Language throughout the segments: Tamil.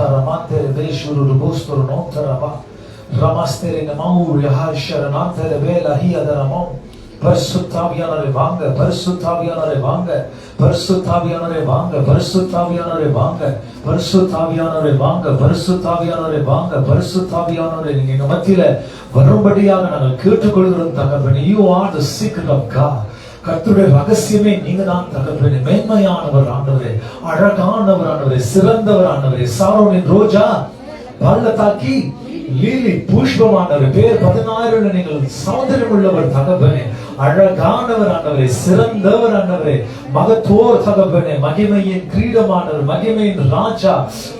karamante veshuru rubostoro nontaraba ramastere namaur yahasharanante vela hiyadaramo பரிசுத்தாவியானவரே வாங்க, பரிசுத்தாவியானவரே வாங்க, பரிசுத்தாவியானவரே வாங்க, பரிசுத்தாவியானவரே வாங்க, பரிசுத்தாவியானவரே வாங்க, பரிசுத்தாவியானவரே வாங்க, பரிசுத்தாவியானவரே நீங்க எங்க மத்தியில வரும்படியாக நாங்கள் கேட்டுக்கொள்கிறோம் தகப்பனே. You are the secret of God. கர்த்தருடைய ரகசியமே நீங்க தான் தகப்பனே. மேன்மையானவர் ஆண்டவரே, அழகானவர் ஆண்டவரே, சிறந்தவர் ஆண்டவரே, சாரோனின் ரோஜா பள்ளத்தாக்கி லீலி புஷ்பமானவர், பேர் 16 நீங்கள் சௌந்தரியம் உள்ளவர் தகப்பனே, அழகானவர் ஆண்டவரே, சிறந்தவர் ஆண்டவரே, மகத்துவம் தகப்பனே, மகிமையின் கிரீடமானவர், மகிமையின் ராஜா,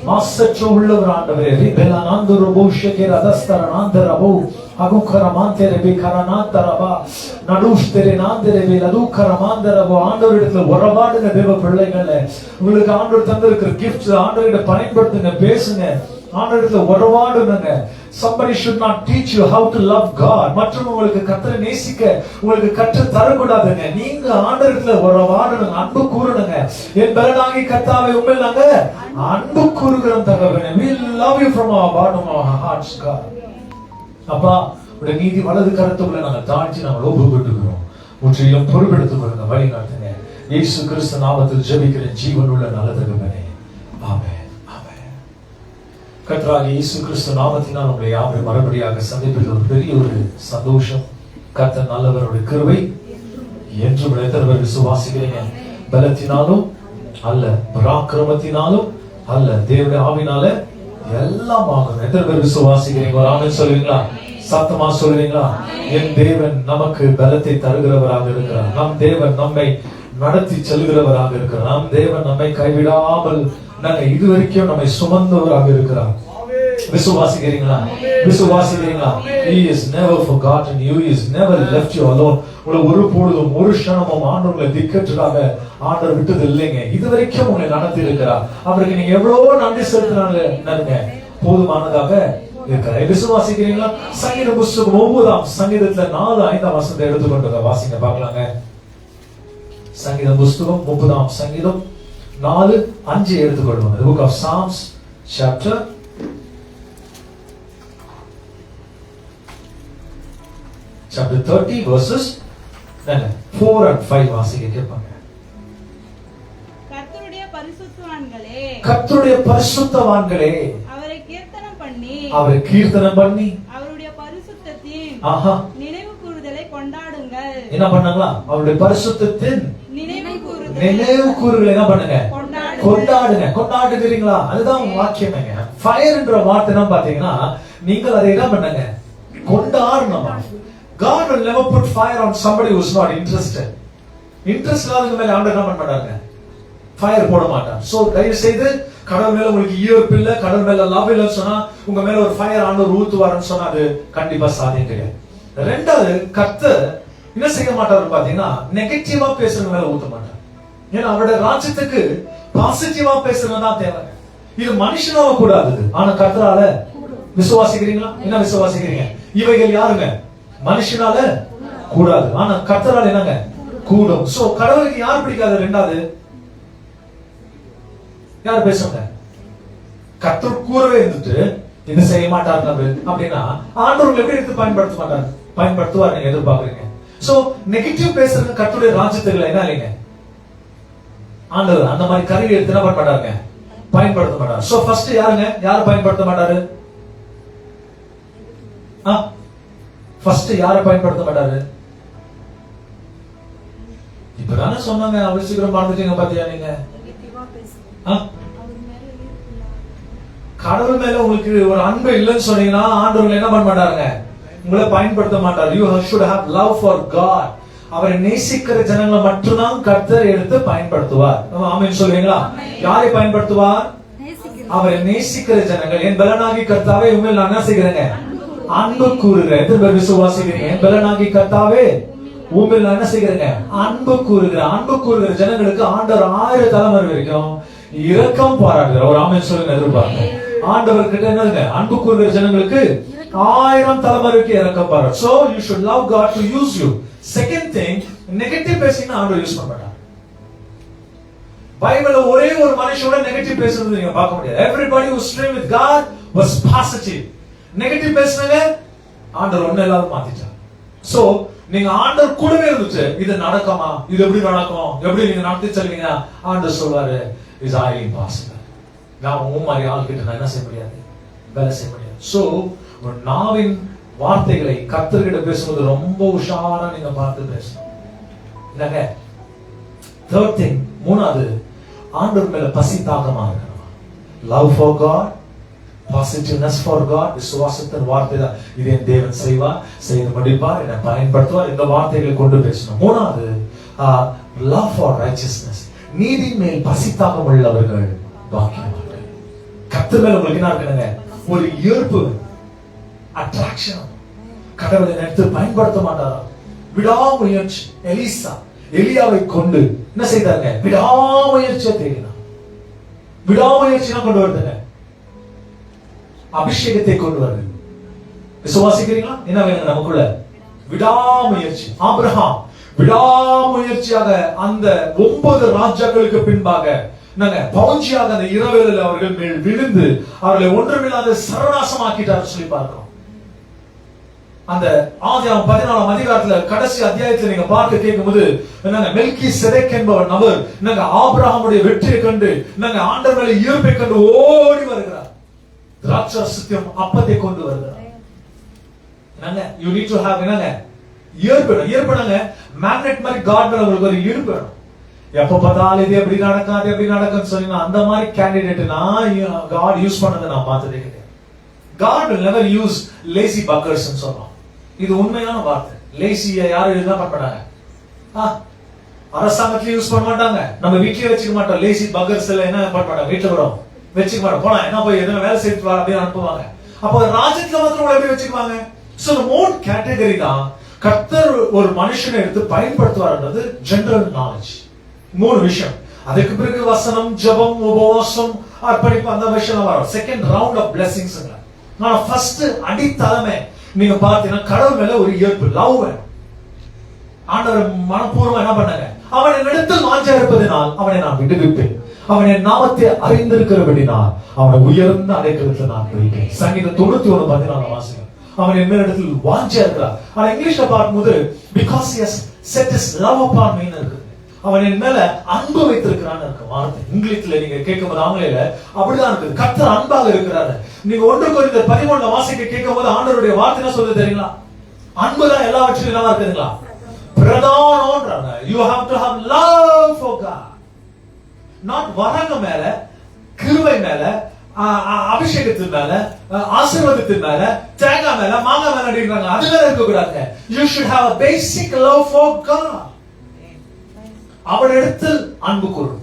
மாசற்ற உள்ளவர் ஆண்டவரே. ரிபெலானந்து ரோபோஷகே ரதஸ்தரனாந்தரபோ அகுகரமாந்தரே பிகரனாந்தரபா நடுஷ்தரே நாந்தரே லதுகரமாந்தரபோ. ஆண்டவரிடத்துல உறவாடுங்க தேவ பிள்ளைகளே. உங்களுக்கு ஆண்டவர் தந்திருக்கிற கிஃப்ட்ஸ் ஆண்டவரிடம் பயன்படுத்துங்க, பேசுங்க, ஆண்டவரிடத்துல உறவாடுங்க. Somebody should not teach you how to love God. மற்றும் உங்களுக்கு கர்த்தரை நேசிக்க உங்களுக்கு கற்று தரக்கூடாதுங்க. நீங்க ஆண்டவரிடத்துல உறவாடணும், அன்பு கூறணுங்க. என் பலனாகி கர்த்தாவே உம்மில் நாங்க அன்பு கூறுகிறோம் தகப்பனே. We love you from our bottom of our hearts God. அப்பா உடைய நீதி வலது கரத்துக்குள்ள நாங்க தாழ்த்தி நாங்கள் ஒப்புக்கொள்கிறோம். முற்றிலும் பொறுப்பெடுத்துக் கொள்ளுங்க, வழி நடத்துங்க. இயேசு கிறிஸ்து நாமத்தில் ஜெபிக்கிறேன் ஜீவனுள்ள நல்ல தகப்பனே. ஆமென். கர்த்தராகிய இயேசு கிறிஸ்து நாமத்தினால் உங்களை யாவரையும் மறுபடியாக சந்திப்பதில் ஒரு பெரிய ஒரு சந்தோஷம். கர்த்தர் நல்லவருடைய கிருபை என்றும் எத்தனை விசுவாசிக்கிறீங்க? பலத்தினாலும் அல்ல, பராக்கிரமத்தினாலும் அல்ல, தேவனுடைய ஆவினால எல்லாம் ஆகும். எத்தனை பேர் விசுவாசிக்கிறீங்க? ஒரு ஆமென் சொல்லுவீங்களா? சத்தமா சொல்லுவீங்களா? என் தேவன் நமக்கு பலத்தை தருகிறவராக இருக்கிறார். நம் தேவன் நம்மை நடத்தி செல்கிறவராக இருக்கிறார். நம் தேவன் நம்மை கைவிடாமல் நாங்க இதுவரைக்கும் நம்மை சுமந்தவராக இருக்கிறார். விசுவாசிக்கிறீங்களா? விசுவாசிக்கிறீங்களா? He is never forgotten you. He has never left you alone. உங்களை ஒரு பொழுதும் ஒரு க்ஷணமும் ஆண்டவரை திக்கற்றதாக ஆண்டவர் விட்டது இல்லைங்க. இதுவரைக்கும் உங்களை நடத்தி இருக்கிறார். அவருக்கு நீங்க எவ்வளவு நன்றி செலுத்தினாங்க போதுமானதாக இருக்கிறார். விசுவாசிக்கிறீங்களா? சங்கீத புஸ்தகம் 9ஆம் சங்கீதத்துல 4-5 வசனத்தை எடுத்துக்கொண்டு வாசிங்க பார்க்கலாங்க. சங்கீத புஸ்தகம் 30ஆம் சங்கீதம் 4-5 எடுத்துக்கொள்வோம். The book of Psalms chapter 30 verses 4 and 5 வாசிக்க கேட்பாங்க. கர்த்தருடைய பரிசுத்தவான்களே, கர்த்தருடைய பரிசுத்தவான்களே, அவரை கீர்த்தனம் பண்ணி அவருடைய பரிசுத்தத்தின் நினைவு கூறுதலை கொண்டாடுங்கள். என்ன பண்ணாங்களா? அவருடைய பரிசுத்தத்தின் நினைவு கூறுதலை என்ன பண்ணுங்க? கொண்டாடுங்க. கொண்டாடுகிறீங்களா? அதுதான் வாக்கியமேங்க. ஃபயர்ன்ற வார்த்தை தான் பாத்தீங்கன்னா நீங்கள் அதை என்ன பண்ணுங்க? கொண்டாடணும். God will never put fire on somebody who is not interested. Interest இல்லாதவங்க மேல ஆண்டவர் என்ன பண்ண மாட்டாங்க? ஃபயர் போட மாட்டார். சோ தயவு செய்து கடவுள் மேல உங்களுக்கு ஈர்ப்பு இல்ல, கடவுள் மேல லவ் இல்லன்னு சொன்னா உங்க மேல ஒரு ஃபயர் ஆண்டவர் ஊத்துவாருன்னு சொன்னா அது கண்டிப்பா சாத்தியம் கிடையாது. ரெண்டாவது, கர்த்தர் என்ன செய்ய மாட்டாரு பாத்தீங்கன்னா நெகட்டிவா பேசுறவங்க மேல ஊத்த மாட்டார். ஏன்னா அவருடைய ராஜ்யத்துக்கு பாசிட்டிவா பேசுறவங்க தான் தேவை. இது மனுஷனாவ கூடாது, ஆனா கர்த்தரால விசுவாசிக்கிறீங்களா? என்ன விசுவாசிக்கிறீங்க? இவைகள் யாருங்க? மனுஷனால கூடாது, ஆனா கர்த்தரால என்னங்க? கூடும். சோ கடவுளுக்கு யார் பிடிக்காது? ரெண்டாவது யார் பேசுங்க? கர்த்தர் கூறவே இருந்துட்டு இது செய்ய மாட்டார் அப்படின்னா ஆண்டவர்கள் எப்படி எடுத்து பயன்படுத்துவார் நீங்க எதிர்பார்க்கறீங்க? சோ நெகட்டிவ் பேசுறது கர்த்தருடைய ராஜ்யத்துல என்ன இல்லைங்க? ஆண்டவர் அந்த மாதிரி கருவி எடுத்து என்ன பண்ண மாட்டாருங்க? பயன்படுத்த மாட்டார். சோ ஃபர்ஸ்ட் யாருங்க? யாரை பயன்படுத்த மாட்டாரு? ஃபர்ஸ்ட் யாரை பயன்படுத்த மாட்டாரு? இப்பதானே சொன்னாங்க, அவ்வளவு சீக்கிரம் மறந்துட்டீங்க பாத்தியா நீங்க? கடவுள் மேல உங்களுக்கு ஒரு அன்பு இல்லைன்னு சொன்னீங்கன்னா ஆண்டவர் என்ன பண்ண மாட்டாருங்க? உங்களை பயன்படுத்த மாட்டார். You should have love for God. அவரை நேசிக்கிற ஜனங்களை மட்டும்தான் கர்த்தர் எடுத்து பயன்படுத்துவார். ஆமென் சொல்றீங்களா? யாரை பயன்படுத்துவார்? அவரை நேசிக்கிற ஜனங்கள். என் பலனாகி கர்த்தாவே உண்மையில் நான் என்ன செய்கிறேங்க? அன்பு கூறுகிறேன். எத்தனை பேர் விசுவாசிக்கிறீங்க? என் பலனாகி கர்த்தாவே உண்மையில் நான் என்ன செய்கிறேங்க? அன்பு கூறுகிறேன். அன்பு கூறுகிற ஜனங்களுக்கு ஆண்டவர் 1000 தலைமுறை வரைக்கும் இரக்கம் பாராட்டுகிறார். ஒரு ஆமென் சொல்லுங்க. எதிர்பார்க்க ஆண்டவர் கிட்ட என்னங்க? அன்பு கூறுகிற ஜனங்களுக்கு 1000 தலைமுறைக்கு இரக்கம் பாராட்டு. So you should love God to use you. Second thing, negative பேசினா ஆண்டவர் யூஸ் பண்ண மாட்டார். பைபிள்ல ஒரே ஒரு மனுஷனோட நெகட்டிவ் பேசுறது நீங்க பார்க்க முடியாது. Everybody who streamed with God was positive. Negative பேசுனங்க ஆண்டவர் ஒண்ணு இல்லாத மாத்திட்டார். சோ நீங்க ஆண்டவர் கூடவே இருந்துச்சு, இது நடக்குமா, இது எப்படி நடக்கும், எப்படி நீங்க நடத்தி சொல்வீங்க, ஆண்டவர் சொல்வாரு இஸ் ஹைலி இம்பாசிபிள். நான் உன் மாதிரி ஆள்கிட்ட நான் என்ன செய்ய முடியாது, வேலை செய்ய முடியாது. சோ ஒரு நாவின் வார்த்தைகளை கர்த்தர்கிட்ட பேசும்போது ரொம்ப உஷாரா நீங்க பார்த்து பேசணும். என்னங்க தேர்ட் திங், மூணாவது, ஆண்டவர் மேல பசி தாகமா இருக்கணும். Love for God, positiveness for God. விசுவாசத்தின் வார்த்தை தான், இது என் தேவன் செய்வார், செய்து முடிப்பார், என்னை பயன்படுத்துவார், இந்த வார்த்தைகளை கொண்டு பேசணும். மூணாவது, லவ் ஃபார் ரைச்சியஸ்னஸ், நீதி மேல் பசி தாகம் உள்ளவர்கள் பாக்கியவான்கள். கர்த்தர் மேல உங்களுக்கு என்ன இருக்கணுங்க, ஒரு ஈர்ப்பு, அட்ராக்ஷன். கடவுளை எடுத்து பயன்படுத்த மாட்டாரா, விடாமுயற்சி. எலிசா எலியாவை கொண்டு என்ன செய்தாங்க, விடாமுயற்சியை தேடினார். விடாமுயற்சியா கொண்டு வருதுங்க, அபிஷேகத்தை கொண்டு வருது. விசுவாசிக்கிறீங்களா? என்ன வேணும் நமக்குள்ள? விடாமுயற்சி. ஆபிரகாம் விடாமுயற்சியாக அந்த 9 ராஜாக்களுக்கு பின்பாக பவுஞ்சியாக அந்த இரவேல அவர்கள் மேல் விழுந்து அவர்களை ஒன்றுமில்லாத சரணாசமாக்கிட்டார் சொல்லி பார்க்கிறோம். அந்த ஆதியாகமம் 14ஆம் அதிகாரத்துல கடைசி அத்தியாயத்துல நீங்க பார்க்க கேட்கும்போது மெல்கிசேதேக் என்பவர் நபர் ஆபிரகாமுடைய வெற்றியை கண்டு ஆண்டவர் மேல ஈர்ப்பை கண்டு ஓடி வருகிறார். திராட்சரசத்தையும் அப்பத்தை கொண்டு வருகிறார். you need to have ஈர்ப்பணுங்க. மேக்னெட் மாதிரி காட் மேல உங்களுக்கு ஒரு ஈர்ப்பு வேணும். எப்ப பார்த்தாலும் இது எப்படி நடக்காது எப்படி நடக்குன்னு சொன்னீங்கன்னா அந்த மாதிரி கேண்டிடேட் நான் காட் யூஸ் பண்ணதை நான் பார்த்ததே கிடையாது. God will never use lazy buggers ன்னு சொல்றோம். இது உண்மையான வார்த்தை. லேசியை யாரும் என்ன பண்ண மாட்டாங்க, அரசாங்கத்திலயும் யூஸ் பண்ண மாட்டாங்க, நம்ம வீட்லயே வச்சுக்க மாட்டோம். லேசி பக்கர்ஸ் எல்லாம் என்ன பண்ண மாட்டாங்க, வீட்டுல கூட வச்சுக்க மாட்டோம். போனா என்ன போய் எதுவும் வேலை செய்து வா அப்படின்னு அனுப்புவாங்க. அப்போ ராஜ்யத்துல மாத்திரம் எப்படி வச்சுக்குவாங்க? சோ the mode கேட்டகரி தான் கர்த்தர் ஒரு மனுஷனை எடுத்து பயன்படுத்துவார்ன்றது ஜெனரல் நாலேஜ். 3 விஷயம். அதுக்கு பிறகு வசனம், ஜெபம், உபவாசம், அர்ப்பணிப்பு, அந்த விஷயம் வரும். Second round of blessings. ஆனா ஃபர்ஸ்ட் அடித்தளமே நீங்க பார்த்தீங்கன்னா கடவுள் மேல ஒரு ஈர்ப்பு, லவ் வேணும். ஆண்டவர் மனப்பூர்வமா என்ன பண்ணாங்க, அவன் என்னிடத்தில் வாஞ்சா இருப்பதினால் அவனை நான் விடுவிப்பேன், அவன் என் நாமத்தை அறிந்திருக்கிறபடினால் அவனை உயர்ந்த அடைக்கலத்தில் நான் வைப்பேன். சங்கீதம் 91:14 வாசிங்க. அவன் என் மேலிடத்தில் வாஞ்சா இருக்கிறார். ஆனா இங்கிலீஷ்ல பார்க்கும்போது because he has set his love upon me இருக்கு. அவன் என் மேல அன்பு வைத்திருக்கிறான்னு இருக்கு வார்த்தை. இங்கிலீஷ்ல நீங்க கேட்கும்போது ஆங்கிலேயில அப்படிதான் இருக்குது, கர்த்தர் அன்பாக இருக்கிறாரு. நீங்க 1 கொரிந்தியர் 13 வாசிக்க கேட்கும்போது ஆண்டவருடைய வார்த்தை என்ன சொல்லுது தெரியுங்களா? அன்புதான் எல்லாவற்றிலும் என்னவா இருக்குதுங்களா, பிரதானம்ன்றாங்க. you have to have love for God. not வரங்க மேல, கிருபை மேல, அபிஷேகத்தின் மேல, ஆசீர்வாதத்தின் மேல, தேங்காய் மேல, மாங்காய் மேல அப்படின்றாங்க. அதுல இருக்க கூடாது. you should have a basic love for God. அவரிடத்தில் அன்பு கூறும்.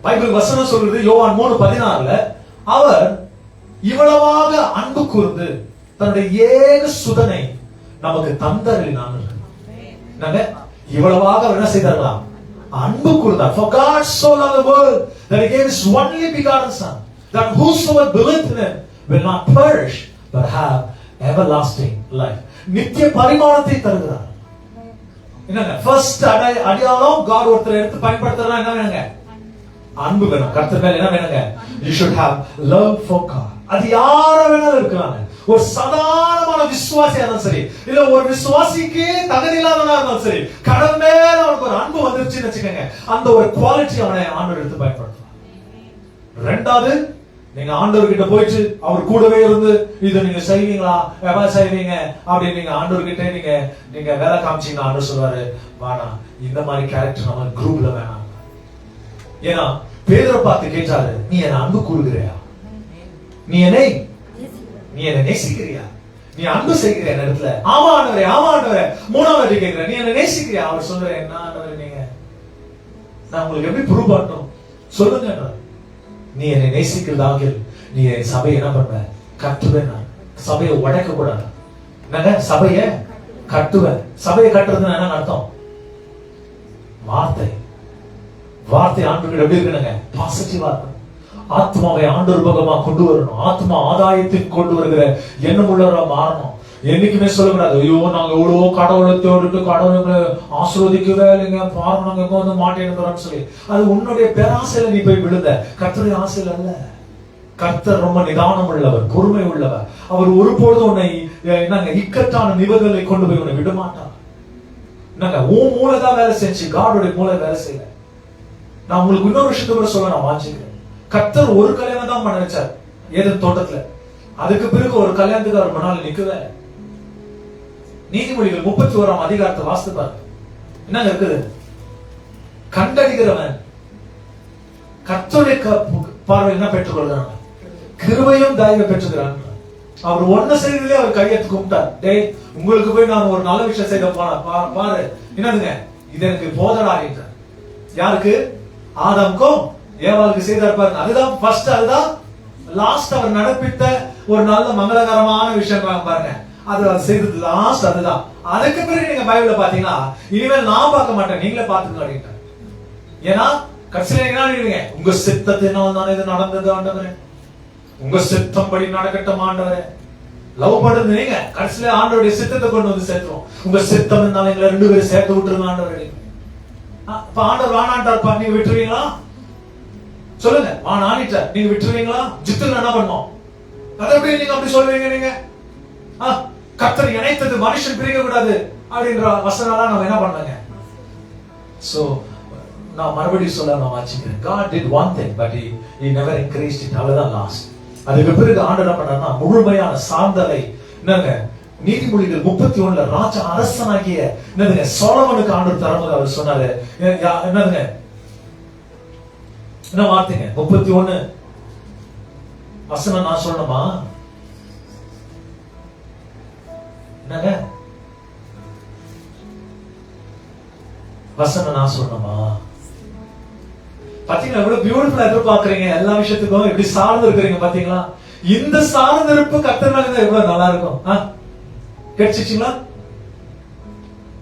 பைபிள் வசனம் சொல்றது யோவான் 3:16 அவர் இவ்வளவாக அன்பு கூர்ந்து தன்னுடைய ஏக சுதனை நமக்கு தந்தருளினார். நாங்க இவ்வளவாக அவர் என்ன செய்தார்களாம், அன்பு கூர்ந்தார். For God so loved the world that he gave his only begotten son, that whosoever believeth in him will not perish but have everlasting life. நித்திய பரிமாணத்தை தருகிறார். என்னங்க ஃபர்ஸ்ட் அடையாளம், காட் ஒருத்தர் எடுத்து பயன்படுத்துறா என்ன வேணுங்க, அன்பு வேணும். கர்த்தர் மேல என்ன வேணுங்க, you should have love for God. அது யார வேணாலும் இருக்கலாம். ஒரு சாதாரணமான விசுவாசியா இருந்தாலும் சரி, இல்ல ஒரு விசுவாசிக்கு தகுதி இல்லாதவனா இருந்தாலும் சரி, கடவுள் மேல அவனுக்கு ஒரு அன்பு வந்துருச்சுன்னு வச்சுக்கோங்க, அந்த ஒரு குவாலிட்டி அவனை ஆண்டவர் எடுத்து பயன்படுத்துவார். ரெண்டாவது, நீங்க ஆண்டவர் கிட்ட போயிட்டு அவர் கூடவே இருந்து இது நீங்க செய்வீங்களா, எவ்வளவு செய்வீங்க அப்படின்னு நீங்க ஆண்டவர் கிட்ட நீங்க வேலை காமிச்சீங்கன்னா ஆண்டவர் சொல்வாரு, வாடா இந்த மாதிரி கேரக்டர் நம்ம குரூப்ல வேணாம். ஏன்னா பேதுரு பார்த்து கேட்டாரு, நீ என்ன அன்பு கூறுகிறியா, நீ என்னை நேசிக்கிறியா, நீ அன்பு செய்கிறியா இந்த இடத்துல? ஆமா ஆண்டவரே, ஆமா ஆண்டவரே. மூணாவது கேட்கிறேன், நீ என்ன நேசிக்கிறியா? அவர் சொல்ற, என்ன ஆண்டவரே நீங்க, நான் உங்களுக்கு எப்படி ப்ரூவ் பண்ணணும் சொல்லுங்க. நீ என்னை நேசிக்கிறதாக நீ என் சபையை என்ன பண்ண, கட்டுவேன். நான் சபையை உடைக்க கூடாது. என்னங்க சபையை கட்டுவேன். சபையை கட்டுறதுன்னு என்ன அர்த்தம்? வார்த்தை ஆண்டவர்கள் எப்படி இருக்கணுங்க, பாசிட்டிவா இருக்கணும். ஆத்மாவை ஆண்டவர் பகமா கொண்டு வரணும். ஆத்மா ஆதாயத்திற்கு கொண்டு வருகிற எண்ணம் உள்ளவரா மாறணும். என்னைக்குமே சொல்லக்கூடாது, ஐயோ நாங்க எவ்வளவோ கடவுளை தேடிட்டு கடவுளை ஆசீர்வதிக்கவே இல்லைங்க, பாருங்க நாங்க எங்க வந்து மாட்டேன்னு சொல்லி. அது உன்னுடைய பேராசையில நீ போய் விழுந்த, கர்த்தருடைய ஆசையில அல்ல. கர்த்தர் ரொம்ப நிதானம் உள்ளவர், பொறுமை உள்ளவர். அவர் ஒருபொழுதும் உன்னை இக்கட்டான நிபந்தனை கொண்டு போய் உன்னை விடமாட்டார். உன் மூளைதான் வேலை செஞ்சு, காடுடைய மூளை வேலை செய்யல. நான் உங்களுக்கு இன்னொரு விஷயத்த கூட சொல்ல நான் வாஞ்சிக்கிறேன். கர்த்தர் ஒரு கல்யாணம் தான் பண்ண வச்சார் ஏதேன் தோட்டத்துல. அதுக்கு பிறகு ஒரு கல்யாணத்துக்கு அவர் முன்னால நிக்கவே. நீதிமொழிகள் 31ஆம் அதிகாரத்தை வாசித்து பாருங்க, என்ன இருக்குது? கண்டடிக்கிறவன் கர்த்தருடைய பார்வை என்ன பெற்றுக்கொள்கிறான்? கிருபையும் தயவை பெற்றுக்கிறான். அவர் ஒன்ன செய்ததிலே அவர் கையெழுத்து கும்பிட்டார். டேய், உங்களுக்கு போய் நான் ஒரு நல்ல விஷயம் செய்த பாரு, என்னதுங்க இது எனக்கு போதடா என்றார். யாருக்கு? ஆதாமுக்கும் ஏவாளுக்கு செய்தார் பாருங்க. அதுதான் ஃபர்ஸ்ட், அதுதான் லாஸ்ட். அவர் நடப்பித்த ஒரு நல்ல மங்களகரமான விஷயம் பாருங்க. அது செய்தது லாஸ்ட், அதுதான். அதுக்கு பிறகு நீங்க பைபிள்ல பாத்தீங்கன்னா, இனிமேல் நான் பார்க்க மாட்டேன், நீங்களே பாத்துங்க அப்படின்ட்டார். ஏன்னா கடைசியில என்ன, உங்க சித்தத்தினால் தானே இது நடந்தது ஆண்டவரே, உங்க சித்தம் படி நடக்கட்டும் ஆண்டவரே. லவ் பண்றது நீங்க, கடைசியில ஆண்டவருடைய சித்தத்தை கொண்டு வந்து சேர்த்துவோம். உங்க சித்தம் இருந்தாலும் எங்களை 2 பேரும் சேர்த்து விட்டுருங்க ஆண்டவரே. இப்ப ஆண்டவர் வானான்ட்டார்ப்பா, நீங்க விட்டுருவீங்களா? சொல்லுங்க, வானானிட்டார், நீங்க விட்டுருவீங்களா? ஜித்துல என்ன பண்ணுவோம்? அதை எப்படி நீங்க அப்படி சொல்லுவீங்க? நீங்க கர்த்தர் இணைத்தது மனுஷன் பிரிக்க கூடாது அப்படின்ற வசனம்லாம் நம்ம என்ன பண்ணாங்க? சோ நான் மறுபடியும் சொல்ல நான் வாசிக்கிறேன். God did one thing but he never increased it. அவ்வளவுதான் லாஸ்ட். அதுக்கு பிறகு ஆண்டவர் என்ன பண்ணாருன்னா, முழுமையான சார்ந்தலை என்னங்க நீதிமொழிகள் 31ல ராஜா அரசனாகிய என்னதுங்க சோலமனுக்கு ஆண்டவர் தரும்போது அவர் சொன்னாரு, என்னதுங்க என்ன வார்த்தைங்க? 31 வசனம் நான் சொல்லணுமா? என்னங்க வசனம் நான் சொல்லணுமா? பாத்தீங்களா எவ்வளவு பியூட்டிஃபுல்லா எதிர்பார்க்கறீங்க, எல்லா விஷயத்துக்கும் எப்படி சார்ந்து இருக்கிறீங்க பாத்தீங்களா? இந்த சார்ந்த இருப்பு கர்த்தர்னால எவ்வளவு நல்லா இருக்கும். கிடைச்சிச்சுங்களா?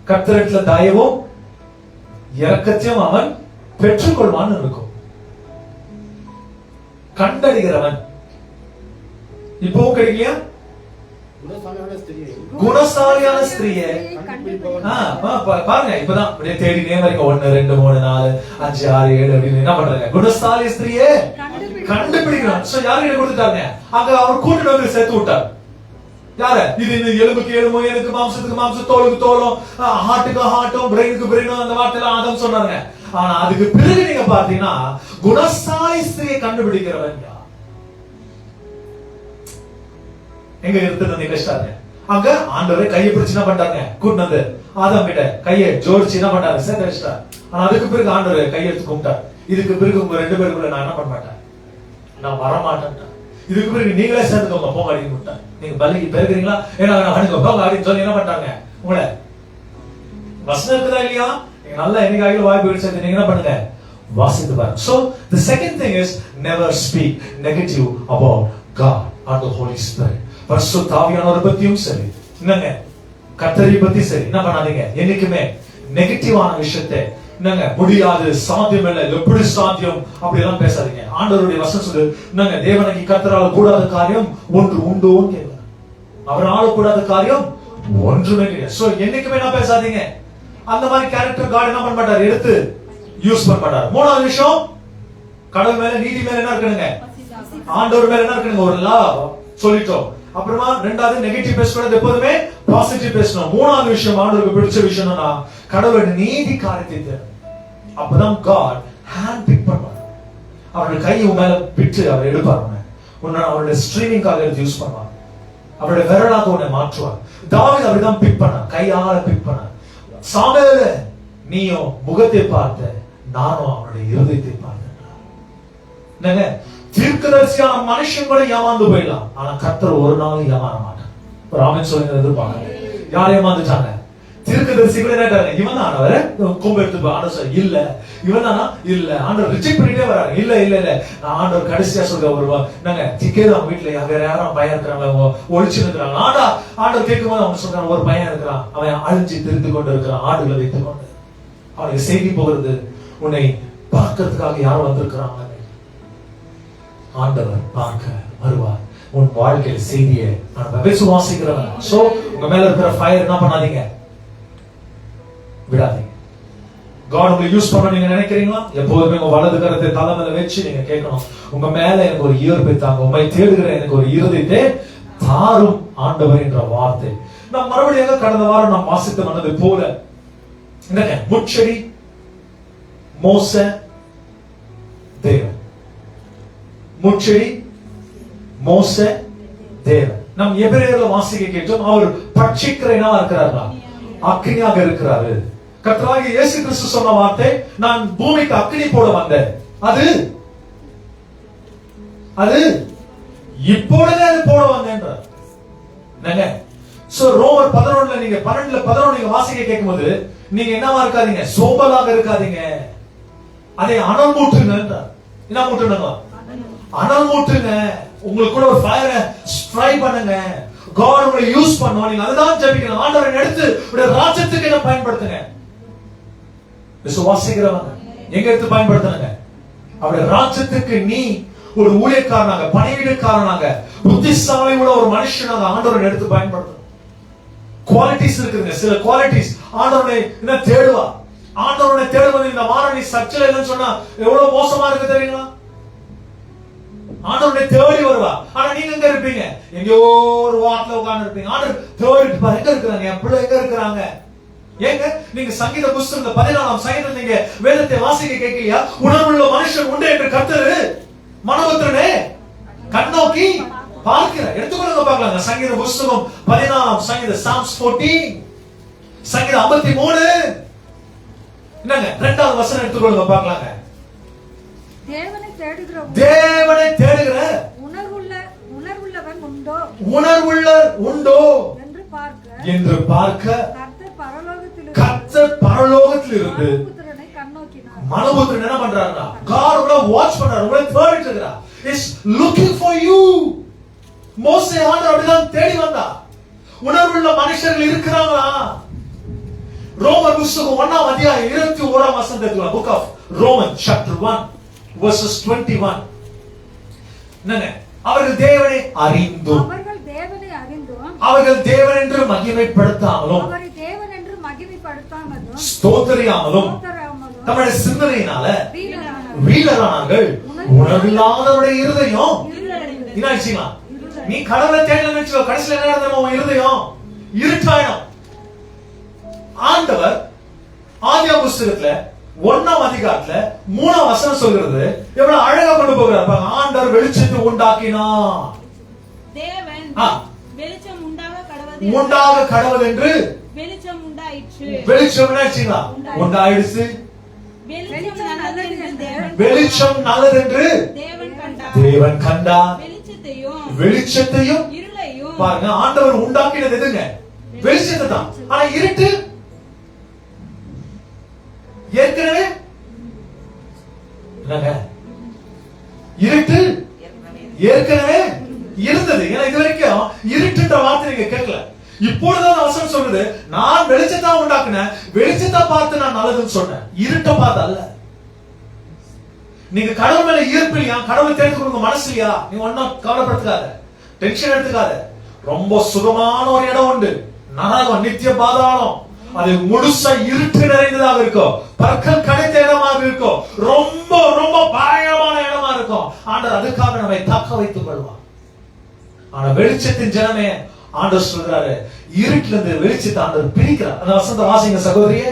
கர்த்தரிடத்துல தயவும் இரக்கத்தையும் அவன் பெற்றுக்கொள்வான்னு இருக்கும். கண்டறிகிறவன் இப்பவும் கிடைக்கலையா? குணசாலியான ஸ்திரியை பாருங்க, இப்பதான் தேடினே வரைக்கும் 1 2 3 4 5 6 7 அப்படின்னு என்ன பண்றாங்க? குணசாலி ஸ்திரியை கண்டுபிடிக்கிறான். யாருக்கிட்ட கொடுத்துட்டாங்க? அங்க அவர் கூட்டிட்டு வந்து சேர்த்து விட்டார். யார? இது எலும்புக்கு எலும்பு, எனக்கு மாம்சத்துக்கு மாம்சம், தோலுக்கு தோலும், ஹார்ட்டுக்கு ஹார்ட்டும், பிரெயினுக்கு பிரெயினும், அந்த வார்த்தையில ஆதம் சொன்னாங்க. ஆனா அதுக்கு பிறகு நீங்க பாத்தீங்கன்னா குணசாலி ஸ்திரியை கண்டுபிடிக்கிறவன் எங்க இருந்து நிகழ்ச்சாங்க. அங்க ஆண்டவரை கையை பிடிச்சு என்ன பண்றாங்க? கூட்டினது ஆதாம் கிட்ட கையை ஜோடிச்சு என்ன பண்றாரு? சேர்த்து வச்சிட்டார். ஆனா அதுக்கு பிறகு ஆண்டவரை கையெடுத்து கும்பிட்டார். இதுக்கு பிறகு உங்க 2 பேருக்குள்ள நான் என்ன பண்ண மாட்டேன், நான் வரமாட்டேன். இதுக்கு பிறகு நீங்களே சேர்ந்துக்கோங்க போங்க அப்படின்னு விட்டார். நீங்க பள்ளிக்கு பெருக்கிறீங்களா? ஏன்னா போங்க அப்படின்னு சொல்லி என்ன பண்றாங்க? உங்களை வசனம் இருக்குதா இல்லையா? நீங்க நல்லா என்னைக்காக வாய்ப்பு சேர்த்து நீங்க என்ன பண்ணுங்க? வாசித்து பாருங்க. So the second thing is never speak negative about God or the Holy Spirit. பரிசுத்த ஆவியானவரை பத்தியும் சரி, என்னங்க கர்த்தரை பத்தி சரி, என்ன பண்ணாதீங்க என்னைக்குமே நெகட்டிவான விஷயத்தை, என்னங்க முடியாது, சாத்தியம் இல்லை, எப்படி சாத்தியம் அப்படி எல்லாம் பேசாதீங்க. ஆண்டவருடைய வசனம் சொல்லு, என்னங்க தேவனுக்கு கர்த்தரால கூடாத காரியம் ஒன்று உண்டோ கேட்க, அவரால் கூடாத காரியம் ஒன்றுமே கிடையாது. சோ என்னைக்குமே என்ன பேசாதீங்க. அந்த மாதிரி கேரக்டர் காட் என்ன பண்ண மாட்டார், எடுத்து யூஸ் பண்ண மாட்டார். 3வது விஷயம், கடவுள் மேல நீதி மேல என்ன இருக்கணுங்க? ஆண்டவர் மேல என்ன இருக்கணுங்க? ஒரு லா சொல்லிட்டோம். அப்புறமா 2வது நெகட்டிவ் பேசக்கூடாது, எப்போதுமே பாசிட்டிவ் பேசணும். 3வது விஷயம், ஆண்டவருக்கு பிடிச்ச விஷயம்னா கடவுளோட நீதி காரியத்தை. அப்பதான் God ஹேண்ட் பிக் பண்ணுவார். அவருடைய கையை மேல பிட்டு அவர் எடுப்பார். உன்னை அவருடைய ஸ்ட்ரீமிங்காக எடுத்து யூஸ் பண்ணுவார். அவருடைய விரலாக உன்னை மாற்றுவார். தாவீது அப்படிதான் பிக் பண்ணார், கையால பிக் பண்ணார். சாமுவேல், நீயும் முகத்தை பார்த்த, நானும் அவனுடைய இருதயத்தை பார்த்தேன். தீர்க்கதரிசியான மனுஷன் கூட ஏமாந்து போயிடலாம், ஆனா கர்த்தர் ஒரு நாள் ஏமாற மாட்டார். ராமன் சொல்லுங்க எதிர்ப்பாங்க. யார் ஏமாந்துட்டாங்க? தீர்க்கதரிசி கூட என்ன, இவன் தான் ஆண்டவரை கொம்பு எடுத்து ஆண்டவர் இல்ல, இவன் தானா? இல்ல. ஆண்டவர் ரிஜெக்ட் பண்ணிட்டே வராங்க. இல்ல இல்ல இல்ல, ஆண்டவர் கடைசியா சொல்ற வருவா, நாங்க திக்கேதான் வீட்டுல வேற யாரும் பையன் இருக்கிறாங்க, ஒழிச்சு இருக்கிறாங்க. ஆண்டவர் கேட்கும் போது அவங்க சொல்றாங்க, ஒரு பையன் இருக்கிறான், அவன் அழிஞ்சு திரிந்து கொண்டு இருக்கிறான், ஆடுகளை வைத்துக் கொண்டு. அவனுக்கு செய்தி போகிறது, உன்னை பார்க்கறதுக்காக யாரும் வந்திருக்கிறாங்க. ஆண்டவர் பார்க்க வருவார். உன் வாழ்க்கையில் செய்தியை நான் விசுவாசிக்கிறவன். சோ உங்க மேல இருக்கிற ஃபயர் என்ன பண்ணாதீங்க, விடாதீங்க. God உங்களை யூஸ் பண்ண நீங்க நினைக்கிறீங்களா? எப்போதுமே உங்க வலது கரத்தை தலை மேல வச்சு நீங்க கேட்கணும், உங்க மேல எனக்கு ஒரு ஈர்ப்பை தாங்க, உண்மை தேடுகிற எனக்கு ஒரு இருதயத்தை தாரும் ஆண்டவர் என்ற வார்த்தை. நான் மறுபடியும் கடந்த வாரம் நாம் வாசித்து வந்தது போல என்னங்க, முட்செடி மோசே தேவன், முட்செடி மோசே தேவன். நம் எபிரேயர்ல வாசிக்க கேட்டோம், அவர் பட்சிக்கிறனா இருக்கிறாரா, அக்னியாக இருக்கிறாரு. கர்த்தராகிய இயேசு கிறிஸ்து சொன்ன வார்த்தை, நான் பூமிக்கு அக்னி போட வந்தேன், அது இப்பொழுதே அது போட வந்தேன்றார். என்னங்க, சோ ரோமர் 11ல நீங்க 12:11 நீங்க வாசிக்க கேட்கும்போது நீங்க என்னவா இருக்காதீங்க, சோம்பலாக இருக்காதீங்க, அதை அனல் மூட்டுங்க. என்ன மூட்டுங்க? அனல் மூட்டுங்க. உங்களுக்கு கூட ஒரு ஃபயரை ஸ்ட்ரைக் பண்ணுங்க. God உங்களை யூஸ் பண்ணுவா. நீங்க அதுதான் ஜெபிக்கணும், ஆண்டவரை எடுத்து உடைய ராஜ்யத்துக்கு என்ன பயன்படுத்துங்க. விசுவாசிக்கிறவங்க எங்க எடுத்து பயன்படுத்துங்க, அவருடைய ராஜ்யத்துக்கு. நீ ஒரு ஊழியக்காரனாக, பணிவிடைக்காரனாக, புத்திசாலி உள்ள ஒரு மனுஷனாக ஆண்டவரை எடுத்து பயன்படுத்தணும். குவாலிட்டிஸ் இருக்குங்க, சில குவாலிட்டிஸ். ஆண்டவரை என்ன தேடுவா, ஆண்டவரை தேடுவது இந்த வாரம் நீ சர்ச்சில் இல்லைன்னு சொன்னா எவ்வளவு மோசமா இருக்கு தெரியுங்களா? ஆண்டவரை தேடி வருவா, ஆனா நீங்க எங்க இருப்பீங்க? எங்கேயோ ஒரு வாட்ல உட்கார்ந்து இருப்பீங்க. ஆண்டவர் தேடிட்டு பாரு, எங்க இருக்கிறாங்க என் பிள்ளை, எங்க இருக்கிறாங்க? ஏங்க நீங்க சங்கீத புஸ்தகத்துல 14ஆம் சங்கீதத்துல நீங்க வேதத்தை வாசிக்க கேட்கலையா? உணர்வுள்ள மனுஷன் உண்டு என்று கர்த்தர் மனோபுத்திரனே கண்ணோக்கி பார்க்கிறார். எடுத்துக்கொள்ளுங்க பார்க்கலாங்க. சங்கீத புஸ்தகம் 14ஆம் சங்கீதம், Psalms 14, சங்கீதம் 53 என்னங்க 2வது வசனம் எடுத்துக்கொள்ளுங்க பார்க்கலாங்க. தேவனை தேடுகிற உணர்வுள்ளவர் உண்டோ என்று பார்க்க கர்த்தர் பரலோகத்தில் இருந்து மனோபுத்திரன் என்ன பண்றாருன்னா, God உங்களை வாட்ச் பண்றாரு, உங்களை தேடிட்டு இருக்கிறார். is looking for you. மோசே ஆண்டவர் அப்படிதான் தேடி வந்தா. உணர்வுள்ள மனுஷர்கள் இருக்கிறாங்களா? ரோமர் புத்தகம் 1ஆம் அத்தியாயம் 21ஆம் வசனத்துல, book of Romans chapter 1 verses 21. என்னங்க, அவர்கள் தேவனை அறிந்தும் அவர்கள் தேவன் என்று மகிமைப்படுத்தாமலும் ஸ்தோத்திரியாமலும் தம்முடைய சிந்தனையினால வீரரானார்கள். உணர்வில்லாதவருடைய இருதயம் என்ன ஆச்சுங்களா? நீ கடவுளை தேடலன்னு வச்சுக்கோ, கடைசியில் என்ன நடந்தது? உன் இருதயம் இருட்டாயிடும். ஆண்டவர் ஆதியாகம புத்தகத்துல 1ஆம் அதிகாரத்துல 3ஆம் வசனம் சொல்கிறது, எவ்வளவு அழகா கொண்டு போகிறார் பாருங்க. ஆண்டவர் வெளிச்சத்தை உண்டாக்கினார். தேவன் வெளிச்சம் உண்டாக கடவுள் என்று வெளிச்சம் உண்டாயிற்று. வெளிச்சம் என்னாச்சுங்களா? உண்டாயிடுச்சு. வெளிச்சம் நல்லதென்று தேவன் கண்டார். வெளிச்சத்தையும் பாருங்க, ஆண்டவர் உண்டாக்கினது எதுங்க? வெளிச்சத்தை தான். ஆனா இருட்டு ஏற்கனவே இருட்டு ஏற்கனவே இருந்தது. ஏன்னா இது வரைக்கும் இருட்டுன்ற வார்த்தை நீங்க கேட்கல. இப்பொழுதுதான் வசனம் சொல்றது, நான் வெளிச்சத்தை உண்டாக்குனேன், வெளிச்சத்தை பார்த்து நான் நல்லதுன்னு சொன்னேன், இருட்ட பார்த்து அல்ல. நீங்க கடவுள் மேல ஈர்ப்பு இல்லையா, கடவுள் தேடுறதுக்கு மனசு இல்லையா, நீ ஒன்னும் கவலைப்படுத்தாத, டென்ஷன் எடுத்துக்காத. ரொம்ப சுகமான ஒரு இடம் உண்டு, நரகம், நித்திய பாதாளம். அது முழுசா இருட்டு நிறைந்ததாக இருக்கும், பற்கள் கடைத்த இடமாக இருக்கும், ரொம்ப ரொம்ப பயங்கரமான இடமா இருக்கும். ஆண்டவர் அதுக்காக நம்மை தக்க வைத்துக் கொள்வார். ஆனா வெளிச்சத்தின் ஜனமே ஆண்டவர் சொல்றாரு, இருட்டுல இருந்து வெளிச்சத்தை ஆண்டவர் பிரிக்கிறார். அந்த வசனத்தை வாசிங்க சகோதரியே.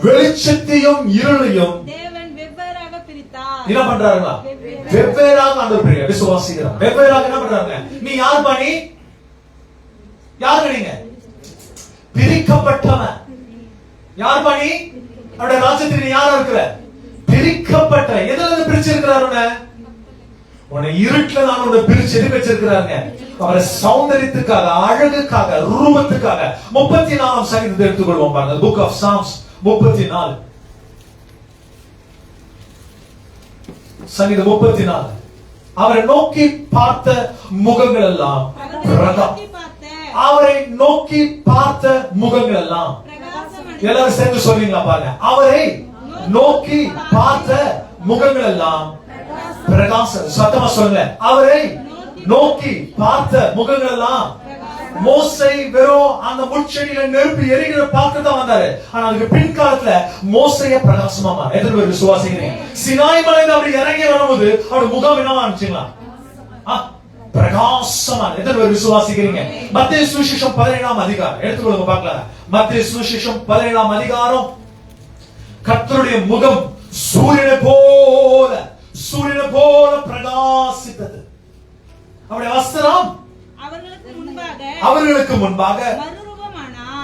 வெளிச்சத்தையும் இருளையும் தேவன் வெவ்வேறாக பிரித்தார். என்ன பண்றாருங்களா? வெவ்வேறாக ஆண்டவர் பிரிக்கிறார். விசுவாசிக்கிறோம். வெவ்வேறாக என்ன பண்றாங்க? நீ யார் பாணி? யார் நீங்க? பிரிக்கப்பட்டவன். யார் பாணி? அவருடைய ராஜ்யத்தில் நீ யாரா இருக்கிற? பிரிக்கப்பட்ட. எதுல இருந்து பிரிச்சிருக்கிறாரு? உன்னை இருட்டுல நான் உன்னை பிரிச்சு எதுக்கு வச்சிருக்கிறாங்க? அவரை சௌந்தரியத்துக்காக, அழகுக்காக, ரூபத்துக்காக. 34ஆம் சங்கீதத்தை எடுத்துக்கொள்வோம் பாருங்க. புக் ஆஃப் சாம்ஸ் 34, சங்கீதம் 34. அவரை நோக்கி பார்த்த முகங்கள் எல்லாம் அவரை நோக்கி பார்த்த முகங்கள் எல்லாம். எல்லாரும் சேர்ந்து சொல்றீங்களா பாருங்க. அவரை நோக்கி பார்த்த முகங்கள் எல்லாம் பிரகாசம். சத்தமா சொல்லுங்க. அவரை நோக்கி பார்த்த முகங்கள் எல்லாம் மோசை வெறும் அந்த முட்செடியில நெருப்பு எரிகிற பார்க்க தான் வந்தாரு. ஆனா அதுக்கு பின்காலத்துல மோசைய பிரகாசமா எதிர்ப்பு விசுவாசிக்கிறீங்க. சினாய் மலையில அப்படி இறங்கி வரும்போது அவருடைய முகம் என்னவா இருந்துச்சுங்களா? பிரகாசமா எதிர்ப்பு விசுவாசிக்கிறீங்க. மத்தேயு சுவிசேஷம் 17ஆம் அதிகாரம் எடுத்துக்கொள்ளுங்க பார்க்கலாம். மத்தேயு சுவிசேஷம் 17ஆம் அதிகாரம். கர்த்தருடைய முகம் சூரியனை போல பிரகாசித்தது. அவருடைய வஸ்திரம் அவர்களுக்கு முன்பாக மறுரூபமானார்.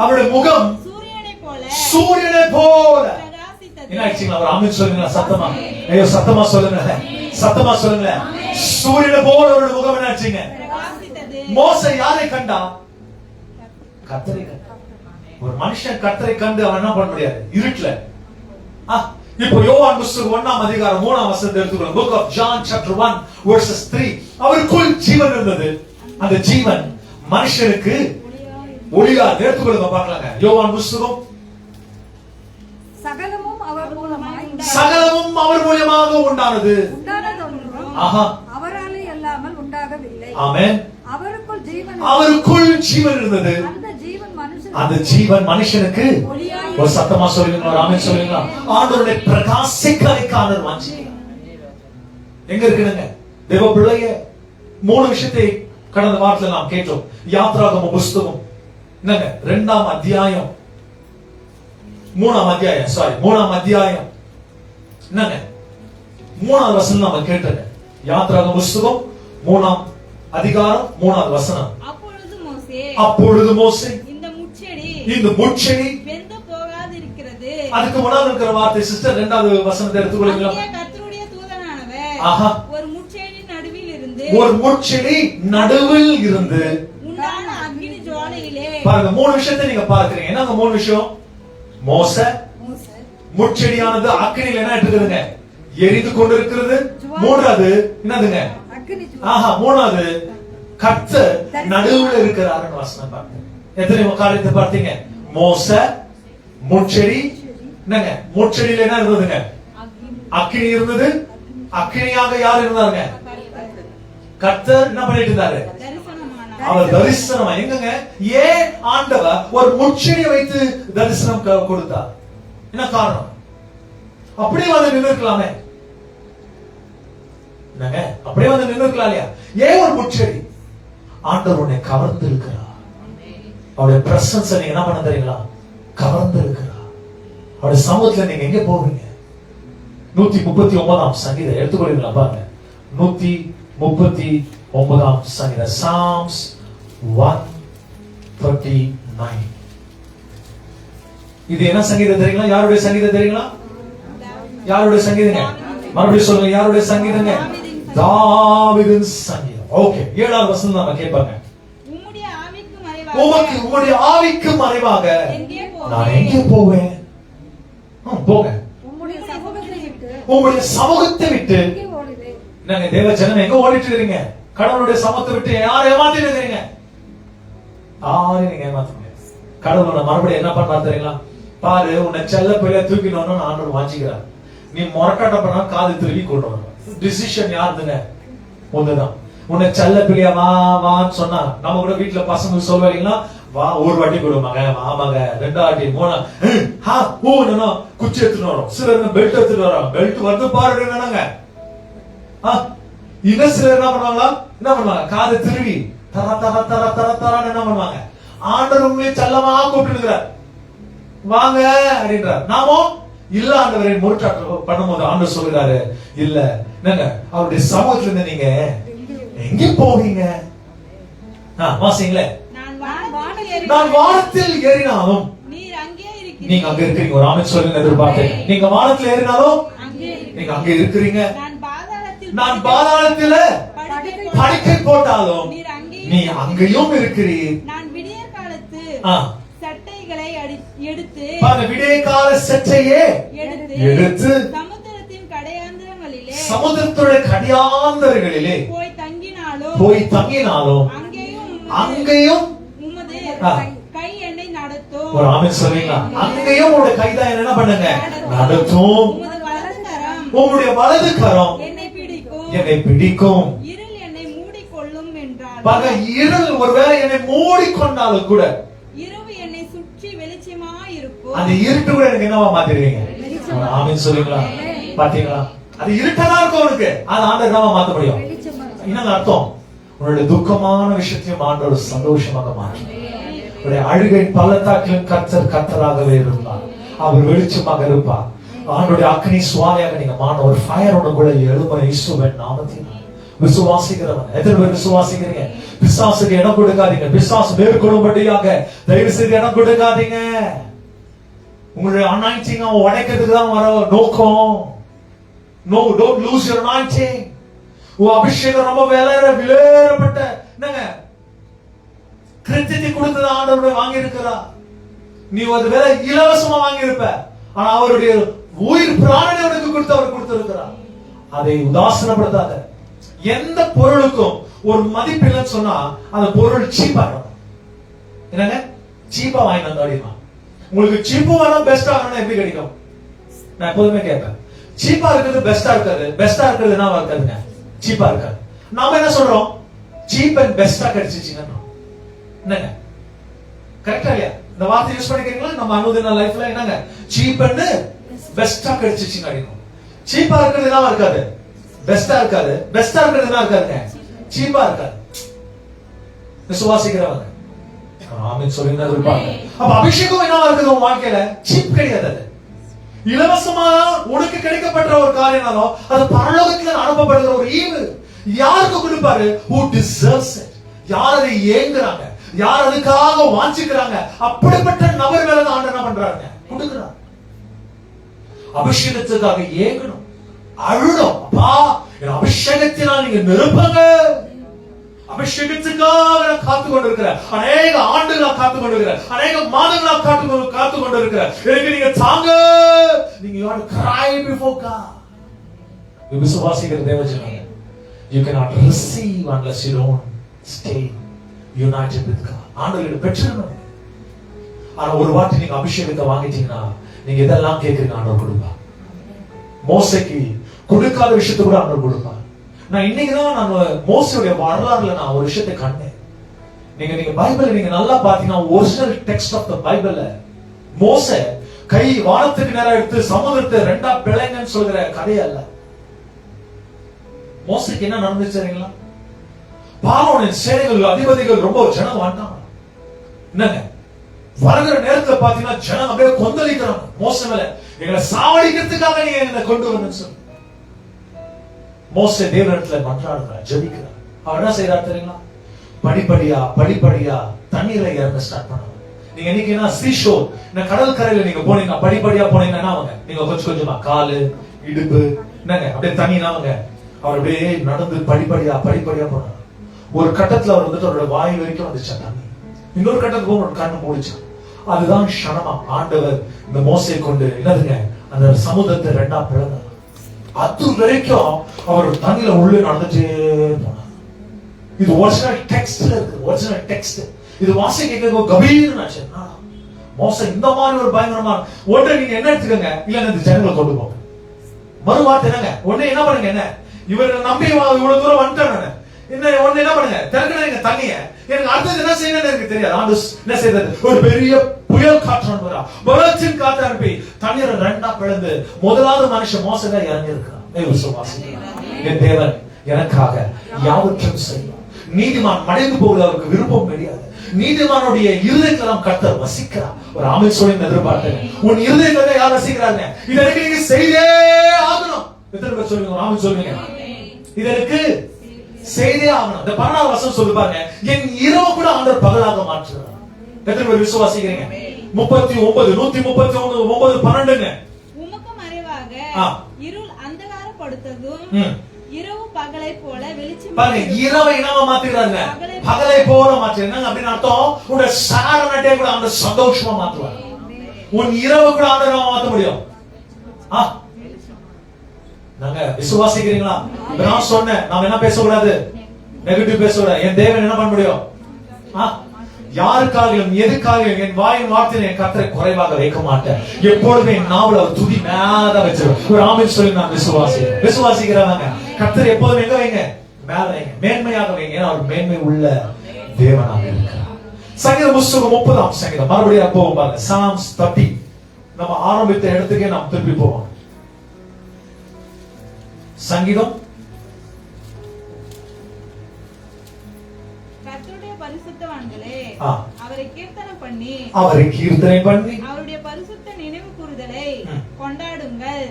அவருடைய முகம் சூரியனை போல என்ன ஆச்சுங்களா? அவர் ஆமென் சொல்லுங்க சத்தமா. ஐயோ சத்தமா சொல்லுங்க, சத்தமா சொல்லுங்க. சூரியனை போல அவருடைய முகம் என்ன ஆச்சுங்க? மோசே யாரை கண்டா? கர்த்தரை கண்டா. ஒரு மனுஷன் கர்த்தரை கண்டு அவன் என்ன பண்ண முடியாது இருட்டுல. இப்போ யோவான் புத்தகம் 1ஆம் அதிகாரம் 3ஆம் வசனத்தை எடுத்துக்கொள்ளுங்க. Book of John chapter 1 verses 3. அவருக்குள் ஜீவன் இருந்தது, அந்த ஜீவன் மனுஷனுக்கு ஒளியா. எடுத்துக்கொள்ளுங்க பார்க்கலாங்க. யோவான் புத்தகம். சகலமும் அவர் மூலமாக உண்டானது. அவராலே அல்லாமல் உண்டாகவில்லை. ஆமென். அவருக்குள் ஜீவன் இருந்தது, அந்த ஜீவன் ஜீவன் மனுஷனுக்கு ஒரு சத்தமா சொல்லுங்க, ஒரு ஆமென் சொல்லுங்க. ஆண்டவருடைய பிரகாசிக்கலைக்கான வாஞ்சி எங்க இருக்குங்க? தேவ பிள்ளையே, 3 விஷயத்தை கடந்த வாரத்துல நாம் கேட்டோம். யாத்ராகம புஸ்தகம் என்னங்க 2ஆம் அத்தியாயம் 3ஆம் அத்தியாயம் என்னங்க 3ஆவது வசனம் நம்ம கேட்டோங்க. யாத்ராகம புஸ்தகம் 3ஆம் அதிகாரம் 3ஆவது வசனம். அப்பொழுது மோசே இந்த முட்செடி வெந்து போகாதிருக்கிறது. அதுக்கு முன்னாடி இருக்கிற வார்த்தை சிஸ்டர் 2வது வசனத்தை எடுத்துக்கொள்ளுங்களா? கர்த்தருடைய தூதனானவர் ஒரு முட்செடி நடுவில் இருந்து உண்டான அக்கினி ஜுவாலையிலே. பாருங்க 3 விஷயத்தை நீங்க பார்க்கறீங்க. என்னங்க 3 விஷயம்? மோசே முட்செடியானது அக்கினியில என்ன இருக்குதுங்க? எரிந்து கொண்டிருக்கிறது. 3வது என்னதுங்க? மூணாவது கர்த்தர் நடுவுல இருக்கிறாருன்னு வசனம் பாருங்க. எத்தனை காரியத்தை பார்த்தீங்க? மோசே, முட்செடி. என்னங்க முட்செடியில என்ன இருந்ததுங்க? அக்கினி இருந்தது. அக்கினியாக யார் இருந்தாங்க? கர்த்தர் என்ன பண்ணிட்டு இருந்தாரு? அவர் தரிசனமா. எங்கங்க ஏன் ஆண்டவர் ஒரு முட்செடியை வைத்து தரிசனம் கொடுத்தார்? என்ன காரணம்? அப்படியே வந்து நின்று இருக்கலாமே. என்னங்க அப்படியே வந்து நின்று இருக்கலாம் இல்லையா? ஏன் ஒரு முட்செடி? ஆண்டவர் உன்னை கவர்ந்து இருக்கிறார். அவருடைய பிரசன்ஸ் நீங்க என்ன பண்ண தெரியுங்களா? கவர்ந்து இருக்கிறார். அவருடைய சமூகத்துல நீங்க எங்க போவீங்க? 139ஆம் சங்கீதம் எடுத்துக்கொள்ளுங்களா பாருங்க. 139ஆம் சங்கீதம். Psalms 139. இது என்ன சங்கீதம் தெரியுங்களா? யாருடைய சங்கீதம் தெரியுங்களா? யாருடைய சங்கீதங்க? மறுபடியும் சொல்லுங்க, யாருடைய சங்கீதங்க? தாவீதின் சங்கீதம். ஓகே, 7வது வசனம் நாம கேட்பாங்க. உம்முடைய ஆவிக்கு மறைவாக நான் எங்கே போவேன்? போங்க. உம்முடைய சமூகத்தை விட்டு. என்னங்க தேவ ஜனமே எங்க ஓடிட்டு இருக்கீங்க? கடவுளுடைய சமூகத்தை விட்டு யாரை ஏமாத்திட்டு இருக்கீங்க? யாரையும் நீங்க ஏமாத்துங்க. கடவுளோட மறுபடியும் என்ன பண்ணா தெரியுங்களா? பாரு, உன்னை செல்ல பிள்ளைய தூக்கினோன்னு ஆண்டவர் வாஞ்சிக்கிறார். நீ முறக்காட்ட பண்ணா காது திருவி கொண்டு வர. டிசிஷன் யாருதுங்க? ஒண்ணுதான். உன்னை செல்ல பிள்ளையா வா வான்னு சொன்னா நம்ம கூட வீட்டுல பசங்க சொல்லுவாங்களா? வா ஒரு வாட்டி கொடுமாங்க, ஆமாங்க, 2 வாட்டி 3 குச்சி எடுத்துட்டு வரோம். சிலர் பெல்ட் எடுத்துட்டு வரோம். பெல்ட் வந்து பாரு என்னங்க. இன்னும் சிலர் என்ன பண்ணுவாங்களா? என்ன பண்ணுவாங்க? காது திருவி தர தர தர தர தரான்னு என்ன பண்ணுவாங்க? ஆண்டவர் உண்மையை செல்லமா கூப்பிட்டு வாங்க அப்படின்றார். நாமும் இல்ல ஆண்டவரை முறுக்காட்டு பண்ணும்போது ஆண்டவர் சொல்றாரு, இல்ல என்னங்க அவருடைய சமூகத்துல இருந்து நீங்க எங்க போவீங்க? வாசிங்களே. நான் வானத்தில் ஏறினாலும் நீங்க அங்க இருக்கிறீங்க. ஒரு ஆமென் சொல்லுங்க. எதிர்பார்த்தேன். நீங்க வானத்தில் ஏறினாலும் நீங்க அங்க இருக்கிறீங்க. நான் பாதாளத்தில் படுக்கை போட்டாலும் நீ அங்கேயும் இருக்கிறீர். நான் விடியற் காலத்து சட்டைகளை எடுத்து விடிய கால சட்டையே எடுத்து சமுத்திரத்துடைய கடையாந்தரங்களிலே போய் தங்கினாலும் அங்கேயும் கை என்னை நடத்தும். ஒரு ஆமென் சொல்றீங்களா? அங்கேயும் உங்களுடைய கைதான் என்ன பண்ணுங்க? நடத்தும். உங்களுடைய வலது கரம் என்னை பிடிக்கும். இருள் என்னை மூடிக்கொள்ளும் என்றார். பாருங்க, இருள் ஒருவேளை என்னை மூடிக்கொண்டாலும் கூட இரவு என்னை சுற்றி வெளிச்சமாய் இருக்கும். அந்த இருட்டு கூட எனக்கு என்னவா மாத்திடுவீங்க? ஆமென் சொல்லுங்களா? பாத்தீங்களா? அது இருட்டா இருக்கும் உனக்கு, அது ஆண்டவர் என்னவா மாத்த முடியும்? என்ன அர்த்தம்? உன்னுடைய துக்கமான விஷயத்தையும் ஆண்டவர் சந்தோஷமாக மாற்றும். உன்னுடைய அழுகை பள்ளத்தாக்கிலும் கர்த்தராகவே இருந்தார். அவர் வெளிச்சமாக இருப்பார். ஆண்டவருடைய அக்னி சுவாலையாக நீங்க மாற ஒரு ஃபயர் உனக்குள்ள எழும்ப இயேசுவின் நாமத்தினால். விசுவாசிக்கிறவன் எத்தனை பேர் விசுவாசிக்கிறீங்க? பிசாசுக்கு இடம் கொடுக்காதீங்க. பிசாசு மேற்கொள்ளும்படியாக தயவு செய்து இடம் கொடுக்காதீங்க. உங்களுடைய அனாயிண்டிங் அவன் உடைக்கிறதுக்கு தான் வர நோக்கம். No, don't lose your anointing. உன் அபிஷேகம் ரொம்ப விலையேறப்பட்ட என்னங்க கிருத்தியத்தை கொடுத்தது ஆண்டவர் வாங்கி இருக்கிறார். நீ ஒரு வேலை இலவசமா வாங்கி இருப்ப, ஆனா அவருடைய உயிர் பிராணனை உனக்கு கொடுத்து அவர் கொடுத்திருக்கிறார். அதை உதாசனப்படுத்தாத. எந்த பொருளுக்கும் ஒரு மதிப்பு இல்லைன்னு சொன்னா அந்த பொருள் சீப்பா இருக்கும். என்னங்க சீப்பா வாங்கி வந்தா உங்களுக்கு சீப்பு வேணும் பெஸ்டா வேணும் எப்படி கிடைக்கும்? நான் எப்போதுமே கேட்பேன், சீப்பா இருக்கிறது பெஸ்டா இருக்காது, பெஸ்டா இருக்கிறது என்ன இருக்காதுங்க, சீப்பா இருக்காது. நாம என்ன சொல்றோம்? சீப் அண்ட் பெஸ்டா கிடைச்சிச்சுங்க. என்னங்க கரெக்டா இல்லையா? இந்த வார்த்தை யூஸ் பண்ணிக்கிறீங்களா? நம்ம அனுதின லைஃப்ல என்னங்க சீப் அண்ட் பெஸ்டா கிடைச்சிச்சுங்க அப்படின்னு. சீப்பா இருக்கிறது என்ன இருக்காது, பெஸ்டா இருக்காது. பெஸ்டா இருக்கிறது என்ன இருக்காதுங்க, சீப்பா இருக்காது. விசுவாசிக்கிறவங்க ஆமென் சொல்லுங்க. அப்ப அபிஷேகம் என்னவா இருக்குது உன் வாழ்க்கையில? சீப் கிடையாது. அது இலவசமா உனக்கு கிடைக்கப்பட்ட ஒரு காரியனாலும் அது பரலோகத்துல அனுப்பப்படுகிற ஒரு ஈவு. யாருக்கு கொடுப்பாரு? who deserves it. யார் அதை ஏங்குறாங்க, யார் அதுக்காக வாஞ்சிக்கிறாங்க, அப்படிப்பட்ட நபர் மேல ஆண்டவர் என்ன பண்றாங்க? கொடுக்கிறார். அபிஷேகத்துக்காக ஏங்கணும், அழுணும். அப்பா என் அபிஷேகத்தினால் நீங்க நிரப்புங்க. அபிஷேகத்துக்காக காத்து கொண்டிருக்கிற அநேக ஆண்டுகளா காத்து கொண்டிருக்கிற அநேக மாதங்களா காத்து கொண்டிருக்கிற எனக்கு நீங்க தாங்க. நீங்க you have to cry before God. விசுவாசிக்கிற தேவஜனமே, you cannot receive unless you don't stay united with God. ஆண்டவரை பெற்றணும். ஆனா ஒரு வாட்டி நீங்க அபிஷேகத்தை வாங்கிட்டீங்கன்னா நீங்க இதெல்லாம் கேக்குறீங்க, ஆண்டவர் கொடுப்பா. மோசேக்கு கொடுக்காத விஷயத்தை கூட ஆண்டவர் கொடுப்பா. நான் இன்னைக்குதான் நான் மோசேயுடைய வரலாறுல நான் ஒரு விஷயத்தை கண்டேன். நீங்க பைபிளை நீங்க நல்லா பாத்தீங்கன்னா ஒரிஜினல் டெக்ஸ்ட் ஆஃப் த பைபிள்ல மோசே கை வானத்துக்கு நேரா எடுத்து சமுதிரத்தை ரெண்டா பிளங்கன்னு சொல்கிற கதை அல்ல. மோசேக்கு என்ன நடந்துச்சு தெரியுங்களா? பார்வோனின் சேனைகள் அதிபதிகள் ரொம்ப ஜனம் வந்துட்டாங்க. என்னங்க வருகிற நேரத்துல பாத்தீங்கன்னா ஜனம் அப்படியே கொந்தளிக்கிறாங்க. மோசே மேல எங்களை சாவடிக்கிறதுக்காக நீங்க எங்களை கொண்டு வந்து சொல்லு. மோசே தேவனிடத்துல மன்றாடுறார், ஜெபிக்கிறார். அவர் என்ன செய்யறார் தெரியுங்களா? படிப்படியா தண்ணீரை இறங்க ஸ்டார்ட் பண்ணுவாங்க. நீங்க என்னைக்குன்னா சீஷோர் கடல் கரையில நீங்க போனீங்க, படிப்படியா போனீங்கன்னா நீங்க கொஞ்சமா காலு இடுப்பு என்னங்க அப்படியே தண்ணினாவங்க. அவர் அப்படியே நடந்து படிப்படியா போனார். ஒரு கட்டத்துல அவர் வந்துட்டு அவரோட வாய் வரைக்கும் வந்துச்சா தண்ணி. இன்னொரு கட்டத்துக்கு போக கண்ணு மூடிச்சான். அதுதான் க்ஷணமா ஆண்டவர் இந்த மோசையை கொண்டு என்னதுங்க அந்த சமுதிரத்தை ரெண்டா பிளந்தார். அது வரைக்கும் அவர் தண்ணியில உள்ளே நடந்துட்டே போனார். இது ஒரிஜினல் டெக்ஸ்ட்ல இருக்கு. ஒரிஜினல் டெக்ஸ்ட் இது வாசிக்க கபீர்னாச்சு. மோசை இந்த மாதிரி ஒரு பயங்கரமான ஒன்றை நீங்க என்ன எடுத்துக்கங்க, இல்ல இந்த ஜனங்களை கொண்டு போங்க. மறுவார்த்தை என்னங்க ஒண்ணு என்ன பண்ணுங்க, என்ன இவர் நம்பி இவ்வளவு தூரம் வந்துட்டாங்க, ஒண்ணு என்ன பண்ணுங்க, திறக்கணுங்க தண்ணிய. எனக்கு அடுத்தது என்ன செய்யணும்னு எனக்கு தெரியாது. ஆண்டு என்ன செய்தது? ஒரு பெரிய புயல் காற்று பலத்தின் காற்று அனுப்பி தண்ணீரை ரெண்டா பிளந்து முதலாவது மனுஷன் மோசையா இறங்கி இருக்கிறான். என் தேவன் எனக்காக யாவற்றையும் செய்யும். நீதிமான் மடைந்து போவது அவருக்கு விருப்பம் கிடையாது. நீதிமானுடைய இருதயத்தில் கர்த்தர் வசிக்கிறார். ஒரு ஆமென் சொல்லுங்க எதிர்பார்த்தேன். உன் இருதயத்தில் யார் வசிக்கிறாங்க? இதற்கு நீங்க செய்தே ஆகணும். எத்தனை பேர் சொல்லுங்க ஆமென் சொல்லுங்க? இதற்கு செய்தே ஆகணும். இந்த 12வது வசனம் சொல்லி பாருங்க, என் இரவு கூட ஆண்டவர் பகலாக மாற்றுகிறார். எத்தனை பேர் விசுவாசிக்கிறீங்க? 39 139 12ங்க. உமக்கு மறைவாக இருள் அந்தகாரப்படுத்ததும் இரவு பகலை போல வெளிச்சம். பாருங்க, இரவை என்னவா மாத்துறாங்க? பகலை போல மாத்துறாங்க. அப்படின்னு அர்த்தம் உங்க சாரணட்டே கூட அந்த சந்தோஷமா மாத்துவாங்க. உன் இரவு கூட ஆண்டவரா மாத்த முடியும். நாங்க விசுவாசிக்கிறீங்களா? நான் சொன்னேன், நாம என்ன பேசக்கூடாது, நெகட்டிவ் பேசக்கூடாது. என் தேவன் என்ன பண்ண முடியும்? யாருக்காகவும் எதுக்காகவும் என் வாயின் வார்த்தையை என் கர்த்தரை குறைவாக வைக்க மாட்டேன். எப்பொழுதுமே என் நாவல துதி மேல வச்சிருவேன். ஒரு ஆமென் சொல்லி நான் விசுவாசிக்கிறவங்க கர்த்தர் எப்போதும் எங்க வைங்க? மேல வைங்க, மேன்மையாக வைங்க. அவர் மேன்மை உள்ள தேவனாக இருக்கிறார். சங்கீத புஸ்தகம் 30ஆம் சங்கீதம் மறுபடியும் போவோம் பாருங்க. Psalms 30. நம்ம ஆரம்பித்த இடத்துக்கே நாம் திருப்பி போவோம். சங்கீதம் கர்த்தருடைய பரிசுத்தவான்களே அவரை கீர்த்தனை பண்ணி அவருடைய பரிசுத்த நினைவு கூறுதலை கொண்டாடுங்கள்.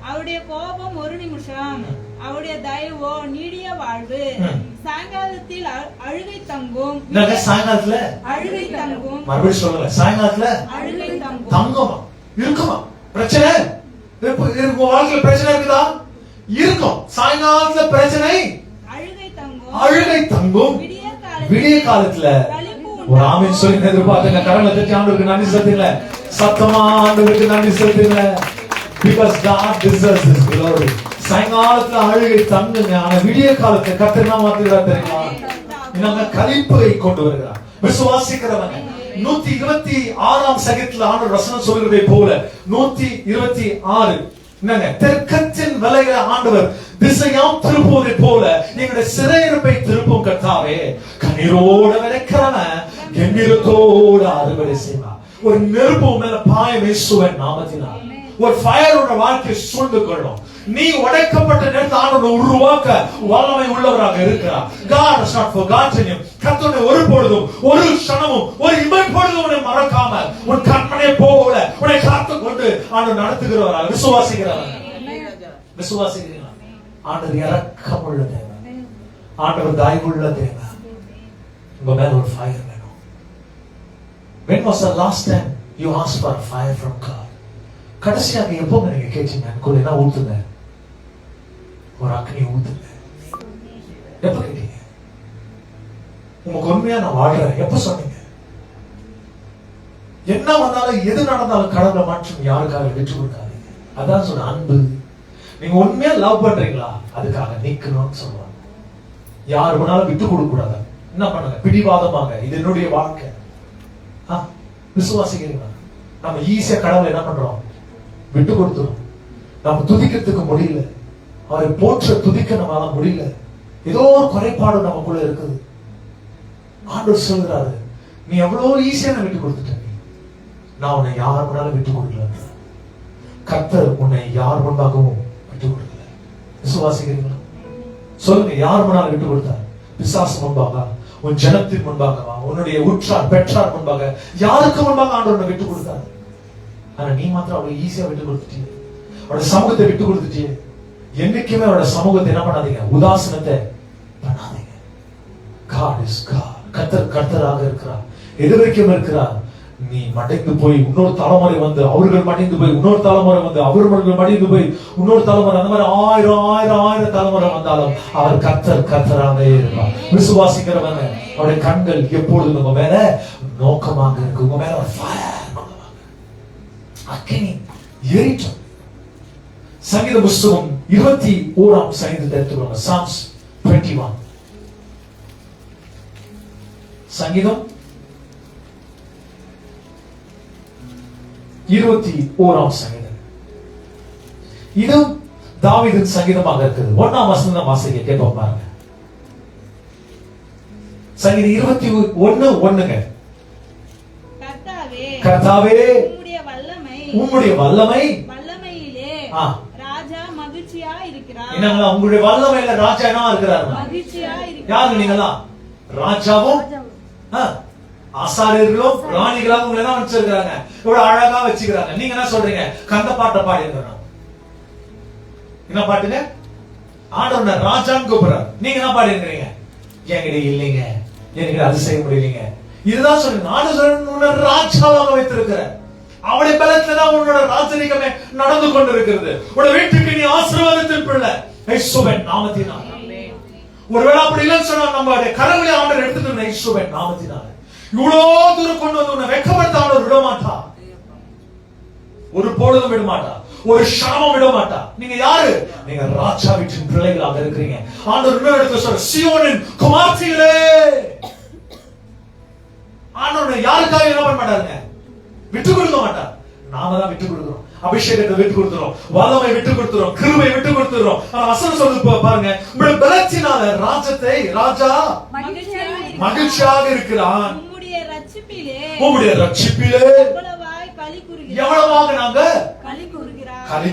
அவருடைய கோபம் ஒரு நிமிஷம், அவருடைய தயவோ நீடிய வாழ்வு. சாயங்காலத்தில் அழுகை தங்கும். சாயங்காலத்துல அழுகை தங்கும். மறுபடியும் சொல்லுங்க. சாயங்காலத்துல அழுகை தங்கும். தங்குமா? இருக்குமா பிரச்சனை? வாழ்க்கையில பிரச்சனை இருக்குதா? இருக்கும். சாயங்காலத்துல பிரச்சனை, அழுகை தங்கும். விடிய காலத்துல ஒரு ஆமீன் சொல்லி எதிர்பார்த்துங்க. கடவுளை தட்டி ஆண்டவருக்கு நன்றி செலுத்துங்க. சத்தமா ஆண்டவருக்கு நன்றி செலுத்துங்க. Because God deserves His glory. சாயங்காலத்துல அழுகை தங்குங்க. ஆனா விடிய காலத்துல கர்த்தர் என்ன மாத்துகிறார் தெரியுமா? நம்ம களிப்பை கொண்டு வருகிறார். விசுவாசிக்கிறவங்க 126ஆம் சங்கீதத்துல ஆண்டவர் வசனம் சொல்கிறதை போல 126 என்னங்க? தெற்கத்தின் விலைகளை ஆண்டவர் திசையாம் திருப்புவதை போல எங்களுடைய சிறையிருப்பை திருப்பும் கர்த்தாவே. கண்ணீரோட விதைக்கிறவன் கம்பீரத்தோடு அறுவடை செய்வார். ஒரு நெருப்பு மேல பாயம் இயேசுவின் நாமத்தினால் ஒரு ஃபயரோட வாழ்க்கை சூழ்ந்து கொள்ளும். நீ உடைக்கப்பட்ட நேரத்தில் ஆண்டவர் உருவாக்க வல்லமை உள்ளவராக இருக்கிறார். God has not forgotten you. கர்த்தர் ஒரு பொழுதும் ஒரு க்ஷணமும் ஒரு இமைப்பொழுதும் உன்னை மறக்காம உன் கற்பனை போல உன்னை காத்துக் கொண்டு ஆண்டவர் நடத்துகிறவராக. விசுவாசிக்கிறீங்களா? ஆண்டவர் இரக்கமுள்ள தேவன், ஆண்டவர் தயவுள்ள தேவன். உங்க மேல ஒரு ஃபயர் வேணும். When was the last time you asked for a fire from God? கடைசியாக எப்போ நீங்க கேட்டீங்க எனக்கு என்ன ஊத்துங்க, ஒரு அக்னி ஊத்துங்க? எப்ப கேட்டீங்க? உங்களுக்கு உண்மையா நான் வாழ்றேன் எப்ப சொன்னீங்க? என்ன வந்தாலும் எது நடந்தாலும் கடவுளை மாற்றம் யாருக்காக விட்டு கொடுக்காதீங்க. அதான் சொன்ன அன்பு. நீங்க உண்மையா லவ் பண்றீங்களா அதுக்காக நிக்கணும்னு சொல்லுவாங்க. யாரு வேணாலும் விட்டு கொடுக்க கூடாது. என்ன பண்ணுங்க? பிடிவாதமாக இது என்னுடைய வாழ்க்கை. விசுவாசிக்கிறீங்களா? நம்ம ஈஸியா கடவுளை என்ன பண்றோம்? விட்டு கொடுத்துரும். நம்ம துதிக்கிறதுக்கு முடியல, அவரை போற்ற துதிக்க நம்மளால முடியல. ஏதோ ஒரு குறைபாடு நமக்குள்ள இருக்குது. ஆண்டவர் சொல்றாரு, நீ எவ்வளவு ஈஸியா நான் விட்டு கொடுத்துட்ட, நான் உன்னை யார் முன்னாலும் விட்டு கொடுக்கல. கர்த்தர் உன்னை யார் முன்பாகவும் விட்டு கொடுக்கல. விசுவாசிக்கிறீங்களா? சொல்லுங்க. யார் முன்னாலும் விட்டு கொடுத்தார்? பிசாசு முன்பாக, உன் ஜனத்தின் முன்பாகவா, உன்னுடைய உற்றார் பெற்றார் முன்பாக, யாருக்கு முன்பாக ஆண்டவர் விட்டு கொடுத்தார்? ஆனா நீ மாத்திரம் அவ்வளவு ஈஸியா விட்டு கொடுத்துட்டீங்க. அவரோட சமூகத்தை விட்டு கொடுத்துட்டீங்க. என்னைக்குமே அவரோட சமூகத்தை என்ன பண்ணாதீங்க? உதாசனத்தை பண்ணாதீங்க. God is God. கர்த்தராக இருக்கிறார், எதுவரைக்கும் இருக்கிறார். நீ மடிந்து போய் இன்னொரு தலைமுறை வந்து அவர்கள் மடிந்து போய் இன்னொரு தலைமுறை வந்து அவர்கள் மடிந்து போய் இன்னொரு தலைமுறை, அந்த மாதிரி ஆயிரம் தலைமுறை வந்தாலும் அவர் கர்த்தராகவே இருப்பார். விசுவாசிக்கிறவங்க அவருடைய கண்கள் எப்பொழுதும் உங்க மேல நோக்கமாக இருக்கு. உங்க மேல ஃபயர் அக்கினி எரியும். சங்கீத புஸ்தகம் 21ஆம் சங்கீதத்தை எடுத்துக்கோங்க. Psalms 21. சங்கீதம் 21ஆம் சங்கீதம். இது தாவீதின் சங்கீதமாக இருக்குது. 1ஆம் வசனம் வாசிக்க கேட்போம் பாருங்க. சங்கீதம் 21:1. கர்த்தாவே உம்முடைய வல்லமையிலே ராஜா மகிழ்ச்சியா இருக்கிறார். என்னங்களா உங்களுடைய வல்லமையில ராஜா என்னவா இருக்கிறார்? மகிழ்ச்சியா இருக்கிறார். யாரு நீங்களா? ராஜாவும் ஆசாரியர்களும் ராணிகளாக உங்களை தான் வச்சிருக்காங்க. இவ்வளவு அழகா வச்சுக்கிறாங்க. நீங்க என்ன சொல்றீங்க? கந்த பாட்டை பாடி இருக்கணும். என்ன பாட்டுங்க? ஆண்டவர் ராஜான்னு கூப்பிடுறாரு. நீங்க என்ன பாடி இருக்கிறீங்க? என்கிட்ட இல்லைங்க, என்கிட்ட அது செய்ய முடியலைங்க. இதுதான் சொல்றீங்க. ஆண்டவர் ராஜாவாக வைத்திருக்கிற அவருடைய பலத்துல தான் உன்னோட ராஜரிகமே நடந்து கொண்டிருக்கிறது. உன்னோட வீட்டுக்கு நீ ஆசீர்வாதத்தின் பிள்ளை இயேசுவின் நாமத்தினால். ஒருவேளை அப்படி இல்லைன்னு சொன்னா நம்மளுடைய கரங்களை ஆண்டவர் எடுத்துட்டு இயேசுவின் நாமத்தினால் இவ்வளவு தூரம் கொண்டு வந்து உன்னை வெட்கப்படுத்த ஆண்டவர் விட மாட்டா. ஒரு பொழுதும் விட மாட்டா, ஒரு ஷாமம் விட மாட்டா. நீங்க யாரு? நீங்க ராஜா வீட்டின் பிள்ளைகளாக இருக்கிறீங்க. ஆண்டவர் இன்னொரு இடத்துல சொல்ற, சீயோனின் குமார்த்திகளே. ஆண்டவர் யாருக்காக என்ன பண்ண மாட்டாருங்க? விட்டு கொடுக்க மாட்டார். நாம தான் விட்டு கொடுக்கிறோம். அபிஷேகத்தை விட்டு கொடுத்துறோம், வல்லமை விட்டு கொடுத்துறோம், கிருபை விட்டு கொடுத்துறோம். ஆனா வசனம் சொல்லுது பாருங்க, உங்களுடைய பலத்தினால ராஜ்யத்தை ராஜா மகிழ்ச்சியாக இருக்கிறான். உம்முடைய ரட்சிப்பிலே எவ்வளவாக நாங்க களி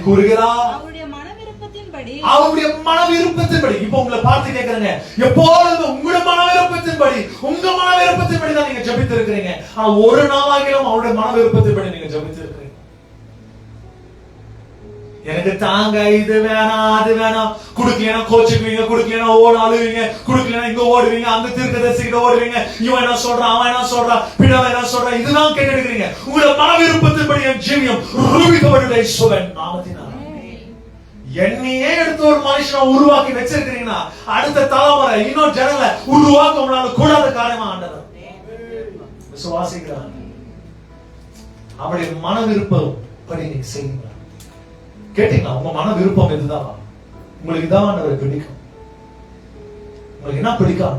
கூறுகிறார். அவருடைய மன விருப்பத்தின்படி. இப்ப உங்களை பார்த்து கேட்கிறேங்க, எப்பொழுதும் உங்களுடைய மன விருப்பத்தின்படி, உங்க மன விருப்பத்தின்படி தான் நீங்க ஜெபித்து இருக்கிறீங்க. ஆனா ஒரு நாளாகிலும் அவருடைய மன விருப்பத்தின்படி நீங்க ஜெபித்து இருக்கிறீங்க. எனக்கு தாங்க இது வேணாம் அது வேணாம், குடுக்கலனா கோச்சுக்குவீங்க, குடுக்கலனா ஓட அழுவீங்க, குடுக்கலனா இங்க ஓடுவீங்க, அந்த தீர்க்கதரிசிகிட்ட ஓடுவீங்க, இவன் என்ன சொல்றான் அவன் என்ன சொல்றான் பின்னால என்ன சொல்றான், இதுதான் கேட்டு எடுக்கிறீங்க. உங்களுடைய மன விருப்பத்தின்படி என் ஜீவியம் ரூபிக்கப்படுவதை இயேசுவின் நாமத்தினால. என்னையே எடுத்து ஒரு மனுஷனை உருவாக்கி வச்சிருக்கிறீங்கன்னா அடுத்த தலைமுறை இன்னொரு ஜனங்களை உருவாக்க உங்களால கூடாத காரியமா ஆண்டவர் விசுவாசிக்கிறாங்க. அவருடைய மன விருப்பம் படி நீங்க செய்யுங்க. கேட்டீங்களா? உங்க மன விருப்பம் இதுதான், உங்களுக்கு இதான் ஆண்டவரை பிடிக்கும், உங்களுக்கு என்ன பிடிக்கும்?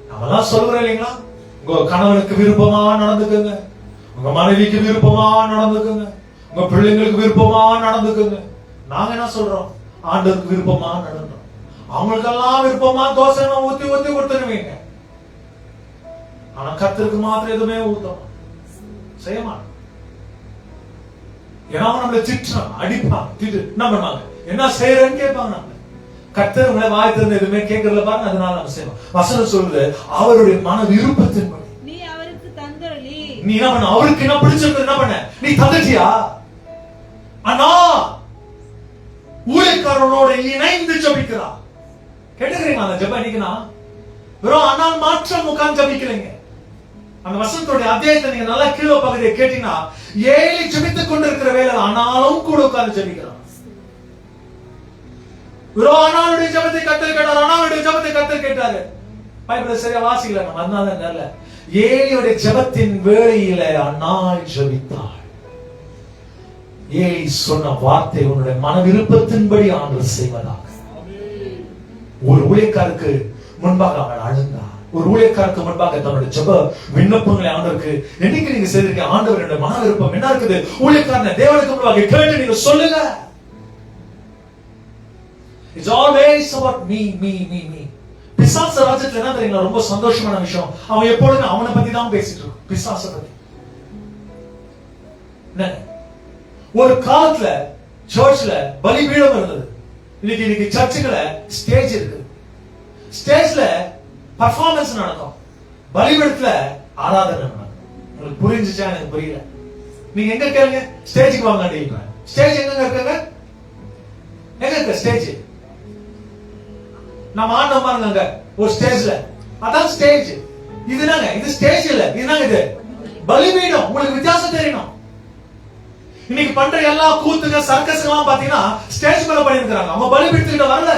நம்மளாம் சொல்றோம் இல்லைங்களா, உங்க கணவனுக்கு விருப்பமா நடந்துக்குங்க, உங்க மனைவிக்கு விருப்பமா நடந்துக்குங்க, உங்க பிள்ளைங்களுக்கு விருப்பமா நடந்துக்குங்க. நாங்க என்ன சொல்றோம்? ஆண்டவருக்கு விருப்பமா நடந்தோம். அவங்களுக்கெல்லாம் விருப்பமா தோசை ஊத்தி ஊத்தி கொடுத்துருவீங்க. ஆனா கர்த்தருக்கு மாத்திரம் எதுவுமே ஊத்தம் செய்ய மாட்டோம். ஏன்னா நம்மள திட்டுறான், அடிப்பான், திட்டு என்ன பண்ணுவாங்க, என்ன செய்யறேன்னு கேட்பாங்க. நம்ம கர்த்தர் உங்களை வாய் திறந்து எதுவுமே கேட்கறதுல பாருங்க, அதனால நம்ம செய்வோம். வசனம் சொல்லுது அவருடைய மன விருப்பத்தின்படி நீ அவருக்கு தந்தரளி. நீ என்ன பண்ண? அவருக்கு என்ன பிடிச்சிருக்கு என்ன பண்ண? நீ தந்துட்டியா? ஆனா ஊழியக்காரனோட இணைந்து ஜபிக்கிறா. கேட்டுக்கிறீங்களா? அந்த ஜபம் இன்னைக்கு நான் வெறும் ஆனால் மாற்றம் உட்கார்ந்து ஜபிக்கலைங்க. அந்த வசனத்தோட அத்தியாயத்தை நீங்க நல்லா கீழே பகுதியை கேட்டீங்கன்னா, ஏழி ஜபித்துக் கொண்டிருக்கிற வேலை ஆனாலும் கூட உட்கார்ந்து ஜபிக்கிறான். வெறும் ஆனாலுடைய ஜபத்தை கத்தர் கேட்டார், ஆனாலுடைய ஜபத்தை கத்தர் கேட்டாரு. பைபிளை சரியா வாசிக்கல நம்ம, அதனால நல்ல ஏலியுடைய ஜபத்தின் வேளையில அன்னாள் ஜபித்தாள். ஏலி சொன்ன வார்த்தை உன்னுடைய மன விருப்பத்தின்படி ஆண்டவர் செய்வதாக. ஒரு ஊழியக்காரருக்கு முன்பாக அவன் அழுந்தார். ஒரு ஊழியக்காரருக்கு முன்பாக தன்னுடைய ஜெப விண்ணப்பங்களை ஆண்டவருக்கு என்னைக்கு நீங்க செய்திருக்கீங்க, ஆண்டவருடைய மன விருப்பம் என்ன இருக்குது, ஊழியக்காரனை தேவனுக்கு முன்பாக கேட்டு நீங்க சொல்லுங்க. It's always about me me me me. பிசாசு ராஜ்யத்துல என்ன தெரியுங்களா ரொம்ப சந்தோஷமான விஷயம், அவன் எப்பொழுதும் அவனை பத்தி தான் பேசிட்டு இருக்கான். பிசாசை பத்தி ஒரு காலத்துல சர்ச்ல பலிபீடம் இருந்தது. இன்னைக்கு சர்ச்சுல ஸ்டேஜ் இருக்கு. ஸ்டேஜ்ல பர்ஃபார்மன்ஸ் நடக்கும், பலிபீடத்துல ஆராதனை நடக்கும். உங்களுக்கு புரிஞ்சுச்சா? எனக்கு புரியல. நீங்க எங்க கேளுங்க, ஸ்டேஜுக்கு வாங்க. ஸ்டேஜ் எங்க இருக்காங்க? எங்க இருக்க ஸ்டேஜ்? நம்ம ஆட்டம் பாருங்க ஒரு ஸ்டேஜ்ல, அதான் ஸ்டேஜ். இதுதாங்க, இது ஸ்டேஜ் இல்ல, இதுதாங்க இது பலிபீடம். உங்களுக்கு வித்தியாசம் தெரியணும். இன்னைக்கு பண்ற எல்லா கூத்துங்க சர்க்கஸ் எல்லாம் பாத்தீங்கன்னா ஸ்டேஜ் மேல பண்ணிருக்காங்க, அவங்க பலிபீடத்துக்கிட்ட வரல.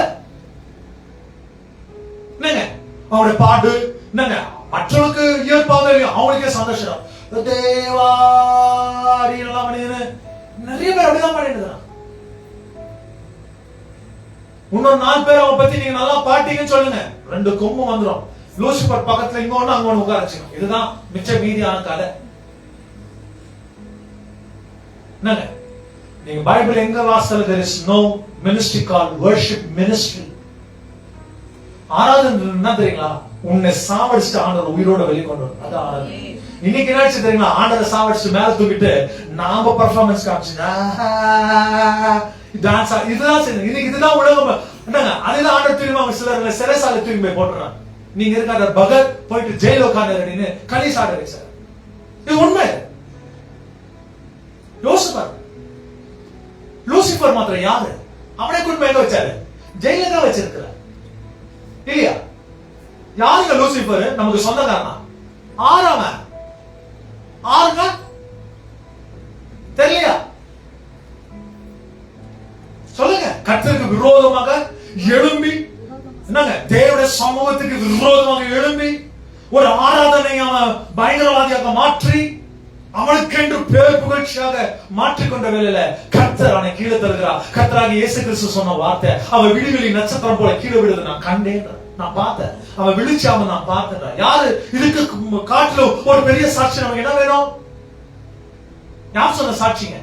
என்னங்க அவருடைய பாட்டு என்னங்க மற்றவங்களுக்கு இயற்பாக இல்லையா, அவங்களுக்கே சந்தோஷம். தேவாரி எல்லாம் பண்ணிடு, நிறைய பேர் அப்படிதான் பண்ணிட்டு இருக்காங்க. இன்னொரு 4 பேர் அவ பத்தி நீங்க நல்லா பாட்டீங்கன்னு சொல்லுங்க, 2 கொம்பு வந்துடும். லூசிபர் பக்கத்துல இங்க ஒண்ணு அங்க ஒண்ணு உட்கார வச்சுக்கணும். இதுதான் மிச்ச மீதியான கதை. என்னங்க நீங்க பைபிள் எங்க வாசல there is no ministry called worship ministry. ஆராதனை என்ன தெரியுங்களா, உன்னை சாவடிச்சுட்டு ஆண்டவர் உயிரோட வெளிக்கொண்டு வரும், அது ஆராதனை. இன்னைக்கு என்னாச்சு தெரியுங்களா, ஆண்டவரை சாவடிச்சு மேல தூக்கிட்டு நாம பர்ஃபார்மன்ஸ் காமிச்சுங்க, டான்ஸ், இதுதான் செய்யணும். இன்னைக்கு இதுதான் உலகம். என்னங்க அதுதான் ஆண்டவர் தூக்கி சிலர் சிறைசாலை தூக்கி போய் போட்டுறாங்க. நீங்க இருக்காத பகத் போயிட்டு ஜெயில உட்கார்ந்து அப்படின்னு களி சாட வச்சார். இது உண்மை. யோசிப்பார், லூசிபர் மாத்திரம் யாரு? அவனை கொண்டு எங்க வச்சாரு? ஜெயில தான் வச்சிருக்கிறார் இல்லையா? யாருங்க லூசிபர்? நமக்கு சொந்தக்காரனா? ஆறுங்க தெரியலையா? சொல்லுங்க. கர்த்தருக்கு விரோதமாக எழும்பி, என்னங்க தேவனுடைய சமூகத்துக்கு விரோதமாக எழும்பி ஒரு ஆராதனை அவன் பயங்கரவாதியாக மாற்றி அவனுக்கென்று பேர் புகழ்ச்சியாக மாற்றிக்கொண்ட வேளையில கர்த்தர் அவனை கீழே தருகிறார். கர்த்தராக இயேசு கிறிஸ்து சொன்ன வார்த்தை, அவன் விழிகளில் நட்சத்திரம் போல கீழே விடுது நான் கண்டேன், நான் பார்த்தேன். அவன் விழிச்சாம நான் பார்த்தேன். யாரு இதுக்கு காட்டிலும் ஒரு பெரிய சாட்சி நமக்கு என்ன வேணும்? நான் சொன்ன சாட்சிங்க.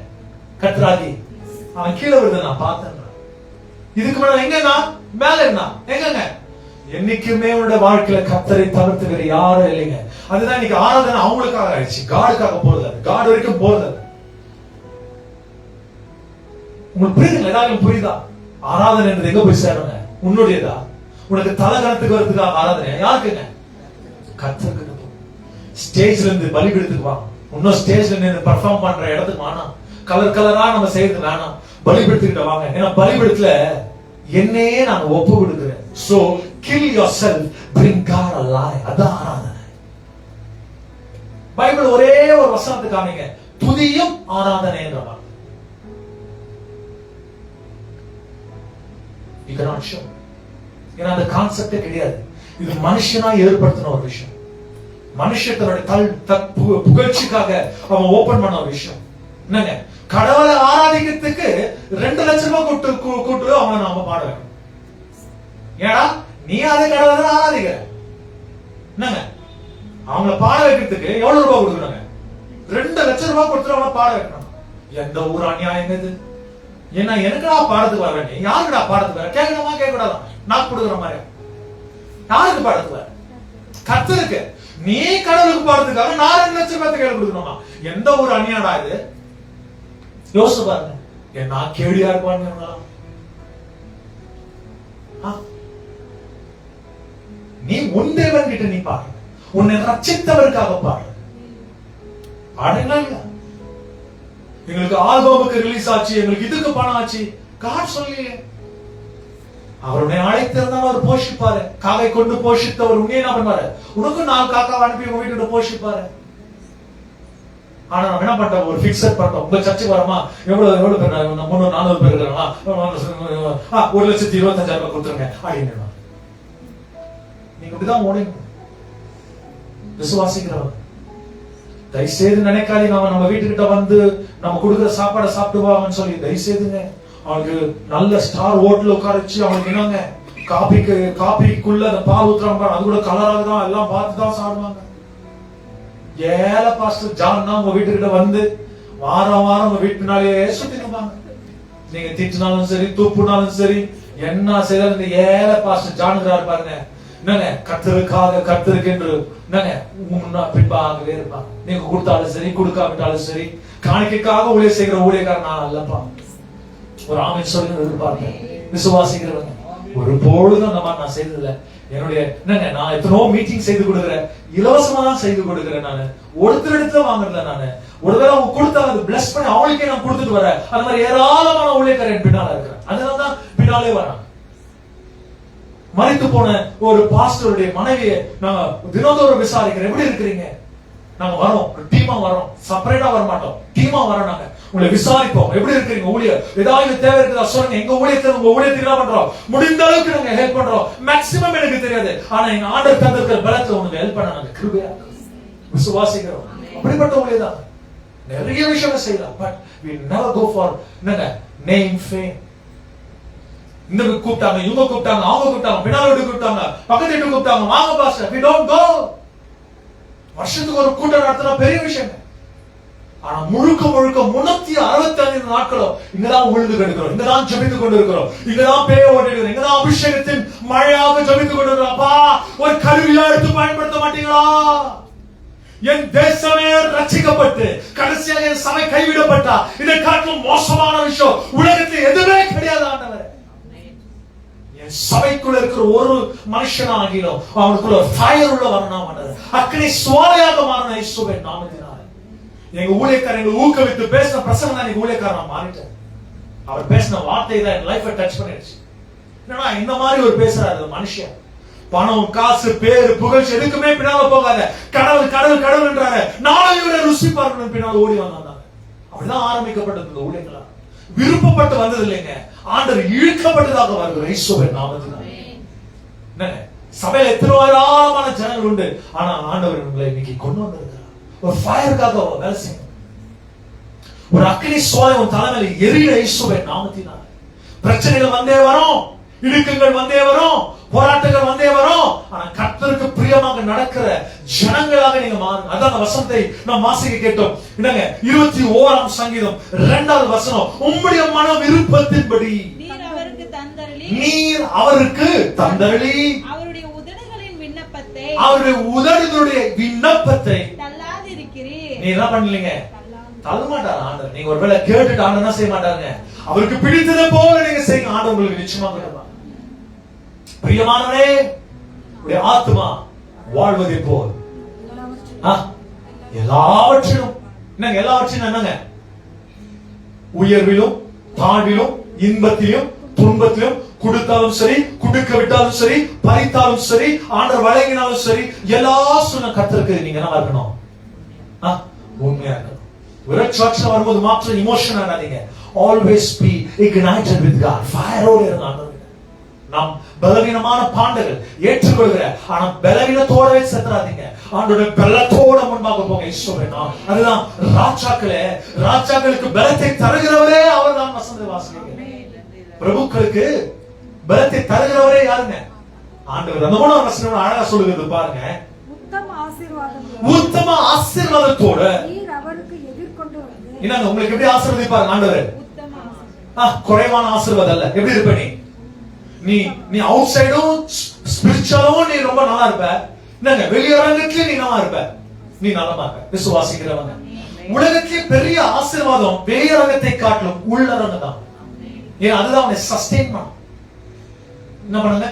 கத்ராகி அவன் கீழே விழுந்து நான் பார்த்தேன். இதுக்கு மேல எங்கன்னா மேல இருந்தா எங்கங்க? என்னைக்குமே உன்னோட வாழ்க்கையில கர்த்தரை தவிர்த்து வேற யாரும் இல்லைங்க. அதுதான் இன்னைக்கு ஆராதனை அவங்களுக்காக ஆயிடுச்சு, காடுக்காக போறது, காடு வரைக்கும் போறது. உங்களுக்கு புரியுதுங்களா? ஏதாவது புரியுதா? ஆராதனை என்பது எங்க போய் சேருங்க? உன்னுடையதா? உனக்கு தலகணத்துக்கு வரதுக்காக ஆராதனை யாருக்குங்க? கர்த்தருக்கு. ஸ்டேஜ்ல இருந்து பலிபீடத்துக்கு வா. இன்னும் ஸ்டேஜ்ல நின்று பெர்ஃபார்ம் பண்ற இடத்துக்கு வேணாம். கலர் கலரா நம்ம செய்யறது வேணாம். பலிபீடத்துக்கிட்ட வாங்க. ஏன்னா பலிபீடத்துல என்னையே நான் ஒப்பு கொடுக்கிறேன். So kill yourself, bring God alive. அதான் ஆராதனை. பைபிள் ஒரே ஒரு வசனத்தை காமிங்க, துதியும் ஆராதனை என்ற வார்த்தை. You cannot show. ஏன்னா அந்த கான்செப்டே கிடையாது. இது மனுஷனா ஏற்படுத்தின ஒரு விஷயம். மனுஷத்தோட புகழ்ச்சிக்காக அவன் ஓபன் பண்ண ஒரு விஷயம். என்னங்க? கடவுளை ஆராதிக்கிறதுக்கு 2 லட்சம் ரூபாய் கூட்டு அவனை நாம பாட வேணும். ஏன்னா நீ அதை கடவுளை ஆராதிக்கிற. என்னங்க? அவங்கள பாட வைக்கிறதுக்கு எவ்வளவு ரூபாய் கொடுக்குறாங்க? 2 லட்சம் ரூபாய் கொடுத்து அவனை பாட வைக்கணும். எந்த ஊர் அநியாயம் இது? ஏன்னா எனக்குடா பாடத்துக்கு வர, நீ யாருக்குடா பாடத்துக்கு வர? கேட்கணுமா கேட்கக்கூடாதா? நான் கொடுக்குற மாதிரி யாருக்கு பாடத்துக்கு வர? கர்த்தருக்கு. நீ கடவுளுக்கு பாடுறதுக்காக நான் 2 லட்சம் ரூபாய் கையில கொடுக்கணுமா? எந்த ஒரு அநியாடா இது? யோசிச்சு பாருங்க. என்ன கேடியா இருப்பாங்க. நீ உன் தேவன் கிட்ட நீ பாடு, உன்னை ரட்சித்தவருக்காக பாடு. பாடுங்களா இல்ல? எங்களுக்கு ஆல்பமுக்கு ரிலீஸ் ஆச்சு, எங்களுக்கு இதுக்கு பணம் ஆச்சு. காட் சொல்லி அவருடைய அழைத்திருந்தால் அவர் போஷிப்பாரு. காவை கொண்டு போஷித்தவர் உன்னை என்ன பண்ணுவாரு? உனக்கு 4 காக்கா அனுப்பி உங்க வீட்டு போஷிப்பாரு. ஆனா நம்ம என்ன பண்றோம்? ஒரு பிக்சட் பண்றோம். உங்க சர்ச்சுக்கு வரமா? எவ்வளவு பேர்? 300-400 பேர் இருக்காங்களா? 1,25,000 ரூபாய் கொடுத்துருங்க அப்படின்னு. நீங்க இப்படிதான் ஓடுங்க. விசுவாசிக்கிறவங்க தயவுசெய்து நினைக்காதீங்க நம்ம வீட்டுக்கிட்ட வந்து நம்ம கொடுக்குற சாப்பாடை சாப்பிடுவாங்கன்னு சொல்லி. தயவுசெய்துங்க, அவங்களுக்கு நல்ல ஸ்டார் ஹோட்டல் உட்கார வச்சு அவங்களுக்கு என்னங்க காபிக்குள்ள அந்த பால் ஊத்துறாங்க, அது கூட கலராக தான் எல்லாம் பார்த்து தான் சாப்பிடுவாங்க. ஏழை பாஸ்டர் ஜான் தான் உங்க வீட்டுக்கிட்ட வந்து வாரம் உங்க வீட்டு பின்னாலேயே சுத்தி நிற்பாங்க. நீங்க திட்டினாலும் சரி, தூப்புனாலும் சரி, என்ன செய்தாலும் இந்த ஏழை பாஸ்டர் ஜானுங்கிறாரு பாருங்க. என்னங்க? கர்த்தருக்கு என்று என்னங்க முன்னா பின்பாகவே இருப்பாங்க. நீங்க கொடுத்தாலும் சரி, கொடுக்காவிட்டாலும் சரி, காணிக்கைக்காக ஊழியர் செய்கிற ஊழியக்காரன் நான் அல்லப்பா. ஒரு ஆமென் சொல்லுங்க. எதிர்பார்ப்பேன் விசுவாசிக்கிறவங்க. ஒரு பொழுதும் அந்த மாதிரி நான் செய்ததில்லை. என்னுடைய என்னங்க, நான் எத்தனோ மீட்டிங் செய்து கொடுக்குறேன், இலவசமா தான் செய்து கொடுக்குறேன். நானு ஒருத்தர் இடத்துல வாங்குறத, நானு ஒரு வேளை அவங்க கொடுத்தா அது பிளஸ் பண்ணி அவங்களுக்கே நான் கொடுத்துட்டு வரேன். அந்த மாதிரி ஏராளமான ஊழியக்காரன் பின்னால இருக்கிறேன். அதனாலதான் பின்னாலே வரேன். மரித்து போன ஒரு பாஸ்டருடைய மனைவியை நாங்க தினந்தோறும் விசாரிக்கிறோம். எப்படி இருக்கிறீங்க? நாங்க வரோம், டீமா வரோம், செப்பரேட்டா வர மாட்டோம், டீமா வரோம். நாங்க உங்களை விசாரிப்போம். எப்படி இருக்கிறீங்க? ஊழியர் ஏதாவது தேவை இருக்குதா சொல்லுங்க. எங்க ஊழியத்துல உங்க ஊழியத்துக்கு என்ன பண்றோம்? முடிந்த அளவுக்கு நாங்க ஹெல்ப் பண்றோம். மேக்ஸிமம் எனக்கு தெரியாது, ஆனா எங்க ஆண்டவர் தந்திருக்கிற பலத்துல உங்களுக்கு ஹெல்ப் பண்ண நாங்க கிருபையா விசுவாசிக்கிறோம். அப்படிப்பட்ட ஊழியர் தான் நிறைய விஷயங்கள் செய்யலாம். But we never go for name fame. இந்த கூப்பிட்டாங்க, இவங்க கூப்பிட்டாங்க, அவங்க கூப்பிட்டாங்க, பின்னாடி கூப்பிட்டாங்க, பக்கத்து வீட்டு கூப்பிட்டாங்க, வாங்க பாஸ்டர். we don't go. வருஷத்துக்கு ஒரு கூட்டம் நடத்தினா பெரிய விஷயம். ஆனா முழுக்க 365 நாட்களும் இங்கதான் உழுந்து கிடக்கிறோம், இங்கதான் ஜெபித்துக் கொண்டிருக்கிறோம், இங்கதான் பேய ஓட்டிருக்கிறோம், இங்கதான் அபிஷேகத்தின் மழையாக ஜெபித்துக் கொண்டிருக்கிறோம். அப்பா, ஒரு கருவியா எடுத்து பயன்படுத்த மாட்டீங்களா? என் தேசமே ரட்சிக்கப்பட்டு கடைசியாக என் சபை கைவிடப்பட்டா இதை காட்டிலும் மோசமான விஷயம் உலகத்தில் எதுவுமே கிடையாது. ஆண்டவரே, என் சபைக்குள்ள இருக்கிற ஒரு மனுஷனாகிலும் அவனுக்குள்ள ஃபயர் உள்ள வரணும். அக்னி சுவாலையாக மாறின இயேசுவின் நாமத்தினால எங்க ஊழியக்காரங்க ஊக்குவித்து பேசின பிரசங்கம் தான் எங்க ஊழியக்காரன் மாறிட்டேன். அவர் பேசின வார்த்தை தான் என் லைஃபை டச் பண்ணிடுச்சு. என்னன்னா இந்த மாதிரி ஒரு பேசுறாரு மனுஷன். பணம், காசு, பேரு, புகழ்ச்சி எதுக்குமே பின்னால போகாத. கடவுள் கடவுள் கடவுள் என்றாரு. நானும் இவரை ருசி பார்க்கணும் பின்னால் ஓடி வந்தாங்க. அப்படிதான் ஆரம்பிக்கப்பட்டது இந்த ஊழியங்களா. விருப்பப்பட்டு வந்தது இல்லைங்க, ஆண்டவர் இழுக்கப்பட்டதாக வருகிற இயேசுவின் நாமத்தினால. என்னங்க, சபையில எத்தனை ஏராளமான ஜனங்கள் உண்டு, ஆனா ஆண்டவர் உங்களை இன்னைக்கு கொண்டு வந்திருக்கிறார். ஒரு ஃபயருக்காக வேலை செய்யணும். ஒரு அக்னி சுவாலை உன் தலைமையில எரியிற இயேசுவின் நாமத்தினால. பிரச்சனைகள் வந்தே வரும், இடுக்கங்கள் வந்தே வரும், போராட்டங்கள் வந்தே வரும். ஆனா கர்த்தருக்கு பிரியமாக நடக்கிற ஜனங்களாக நீங்க மாறுங்க. அதான் அந்த வசனத்தை நாம் வாசிக்க கேட்டோம். என்னங்க 21ஆம் சங்கீதம் 2வது வசனம், உம்முடைய மன விருப்பத்தின்படி நீர் அவருக்கு தந்தருளி அவருடைய உதடுகளின் விண்ணப்பத்தை தள்ளாதிருக்கிறீர். நீ என்ன பண்ணலீங்க, தள்ள மாட்டார் ஆண்டவர். நீங்க ஒருவேளை கேட்டுட்டு ஆண்டவர் என்ன செய்ய மாட்டாருங்க, அவருக்கு பிடித்ததை போல நீங்க செய்யுங்க, ஆண்டவர் உங்களுக்கு நிச்சயமா கொடுப்பார். பிரியமானவரே, உடைய ஆத்மா வாழ்வதை போல் எல்லாவற்றிலும் என்னங்க, எல்லாவற்றிலும் என்னங்க, உயர்விலும் தாழ்விலும் இன்பத்திலும் துன்பத்திலும் கொடுத்தாலும் சரி கொடுக்க விட்டாலும் சரி பறித்தாலும் சரி ஆண்டவர் வழங்கினாலும் சரி எல்லா சொன்ன கர்த்தருக்கு நீங்க என்ன இருக்கணும், உண்மையா இருக்கணும். விரட்சாட்சியம் வரும்போது மாற்றம் இமோஷன் ஆகாதீங்க. Always be ignited with God. ஃபயரோட இருங்க ஆண்டவர். நாம் பலவீனமான பாண்டங்கள் ஏற்றுக்கொள்கிற, ஆனா பலவீனத்தோடவே செத்துறாதீங்க. ஆண்டவருடைய பலத்தோட முன்பாக போங்க. ஈஸ்வரன் அதுதான் ராஜாக்களுக்கு பலத்தை தருகிறவரே அவர் தான். வசனத்தை வாசிக்கிறீங்க, பிரபுக்களுக்கு பலத்தை தருகிறவரே யாருங்க, ஆண்டவர். அந்த 3வது வசனம் அழகா சொல்லுகிறது பாருங்க, உத்தம ஆசீர்வாதத்தோட அவருக்கு எதிர்கொண்டு வந்து என்னங்க உங்களுக்கு எப்படி ஆசீர்வதிப்பாரு ஆண்டவர்? குறைவான ஆசீர்வாதம் அல்ல. எப்படி இருப்ப நீ அவுட் சைடும் ஸ்பிரிச்சுவலும் நீ ரொம்ப நல்லா இருப்ப. என்னங்க வெளியரங்கத்திலே நீ நல்லா இருப்ப, நீ நலமா இருப்ப. விசுவாசிக்கிறவங்க உலகத்திலே பெரிய ஆசீர்வாதம் வெளியரங்கத்தை காட்டிலும் உள்ளரங்க தான். ஏன் அதுதான் அவனை சஸ்டெயின் பண்ணும். என்ன பண்ணுங்க,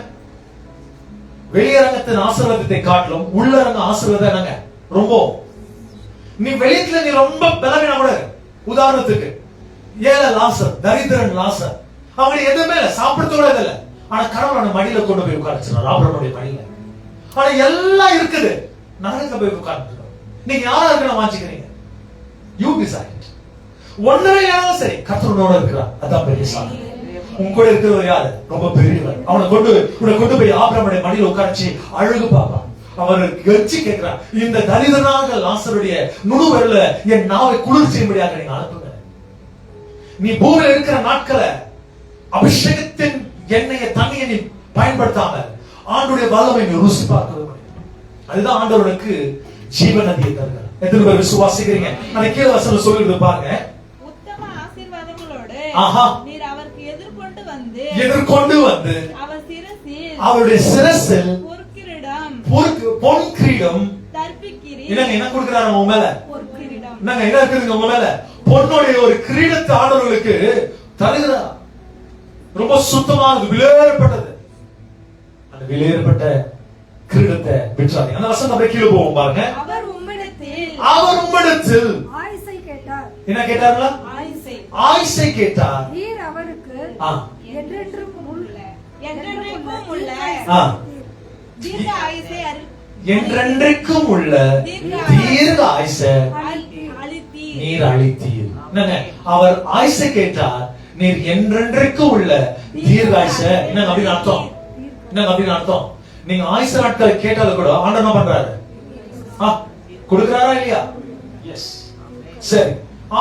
வெளியரங்கத்தின் ஆசீர்வாதத்தை காட்டிலும் உள்ளரங்க ஆசீர்வாதம் என்னங்க ரொம்ப. நீ வெளியத்துல நீ ரொம்ப பலவீனா கூட, உதாரணத்துக்கு ஏழை லாசர், தரித்திரன் லாசர், அவனுக்கு எதுவுமே இல்ல, சாப்பிடுறதுகூட இல்ல. ஆனா கடவுள் மடியில கொண்டு போய் உட்கார்ந்துருக்கார், ஆபிரகாமுடைய மடியில. ஆனா எல்லாம் இருக்குது, நரகத்துல போய் உட்கார்ந்துருக்கார். நீங்க யாரா இருக்கணும் வாஞ்சிக்கிறீங்க? You decide. ஒன்னவே யாரும் சரி, கர்த்தரோட இருக்கிறார், அதான் பெரிய சாதனை. உன் கூட இருக்கிறவர் யாரு? ரொம்ப பெரியவர். உன்னை கொண்டு போய் ஆபிரகாமுடைய மடியில உட்கார்ச்சி அழகு பாப்பா. அவர் கெஞ்சி கேட்கிறார், இந்த தரித்திரனாக லாசருடைய நுணுவரல என் நாவை குளிர் செய்யும்படியாக நீங்க அனுப்புங்க. நீ பூமியில இருக்கிற நாட்களை அபிஷேகத்தின் எண்ணெயை தண்ணியை நீ பயன்படுத்தாம ஆண்டுடைய வல்லமை நீ ருசி பார்க்க. அதுதான் ஆண்டவருக்கு ஜீவ நதியை தருகிறார். எத்தனை பேர் விசுவாசிக்கிறீங்க? அந்த கீழ வசனம் சொல்லுது பாருங்க, உத்தம ஆசீர்வாதங்களோடு நீர் அவருக்கு எதிர்கொண்டு வந்து அவருடைய சிரசில் பொன் கிரீடம் தரிப்பிக்கிறீர். என்ன கொடுக்கிறார் உங்க மேல? என்ன இருக்குதுங்க உங்க மேல? பொன்னுடைய ஒரு கிரீடத்தை ஆண்டவர்களுக்கு தருகிறார். ரொம்ப சுத்தமானது, விலையேறப்பட்டது. அந்த விலையேறப்பட்ட கிரீடத்தை விற்றாதீங்க. அந்த வசனம் அப்படியே கீழே போவோம் பாருங்க. அவர் உம்மிடத்தில் ஆயுசை கேட்டார். என்ன கேட்டார்களா? ஆயுசை கேட்டார். நீர் அவருக்கு என்றென்றுக்கும் உள்ள என்றென்றைக்கும் உள்ள தீர்க்க ஆயுசை நீர் அளித்தீர். அவர் ஆயுசை கேட்டார், நீர் என்றென்றைக்கும் உள்ள தீர்க்க ஆயுசை. என்ன அப்படின்னு அர்த்தம்? நீங்க ஆயுச நாட்களை கேட்டால கூட ஆண்டவர் என்ன பண்றாரு? கொடுக்கிறாரா இல்லையா? எஸ். சரி,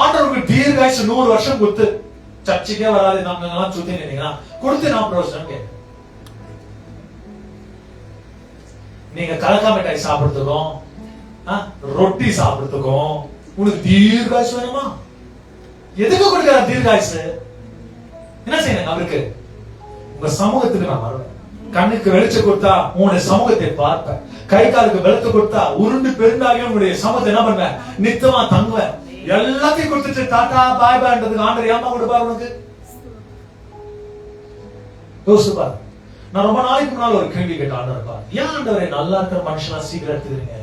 ஆண்டவருக்கு தீர்க்க ஆயுசு 100 வருஷம் கொடுத்து சர்ச்சுக்கே வராது நாங்க எல்லாம் சுத்தி நின்னீங்கன்னா கொடுத்து நான் பிரயோஜனம் கேட்க. நீங்க கலக்கா மிட்டாய் சாப்பிடுறதுக்கும் ரொட்டி சாப்பிடுறதுக்கும் உனக்கு தீர்காயுசு வேணுமா? எதுக்கு கொடுக்கிறார் தீர்காயுசு? என்ன செய்யணும் அவருக்கு? உங்க சமூகத்துக்கு நான் வருவேன். கண்ணுக்கு வெளிச்சம் கொடுத்தா உங்களுடைய சமூகத்தை பார்ப்பேன். கை காலுக்கு வெளுத்து கொடுத்தா உருண்டு பெருந்தாலும் உங்களுடைய சமூகத்தை என்ன பண்ணுவேன்? நித்தமா தங்குவேன். எல்லாத்தையும் கொடுத்துட்டு டாடா பாய் பாய்ன்றதுக்கு ஆண்டவர் ஏமா கொடுப்பாரு உனக்கு? யோசிச்சு பாரு. நான் ரொம்ப நாளைக்கு முன்னால ஒரு கேள்வி கேட்ட ஆண்டவர் பாரு, ஏன் ஆண்டவரே நல்லா இருக்கிற மனுஷனா சீக்கிரம் எடுத்துக்கிறீங்க,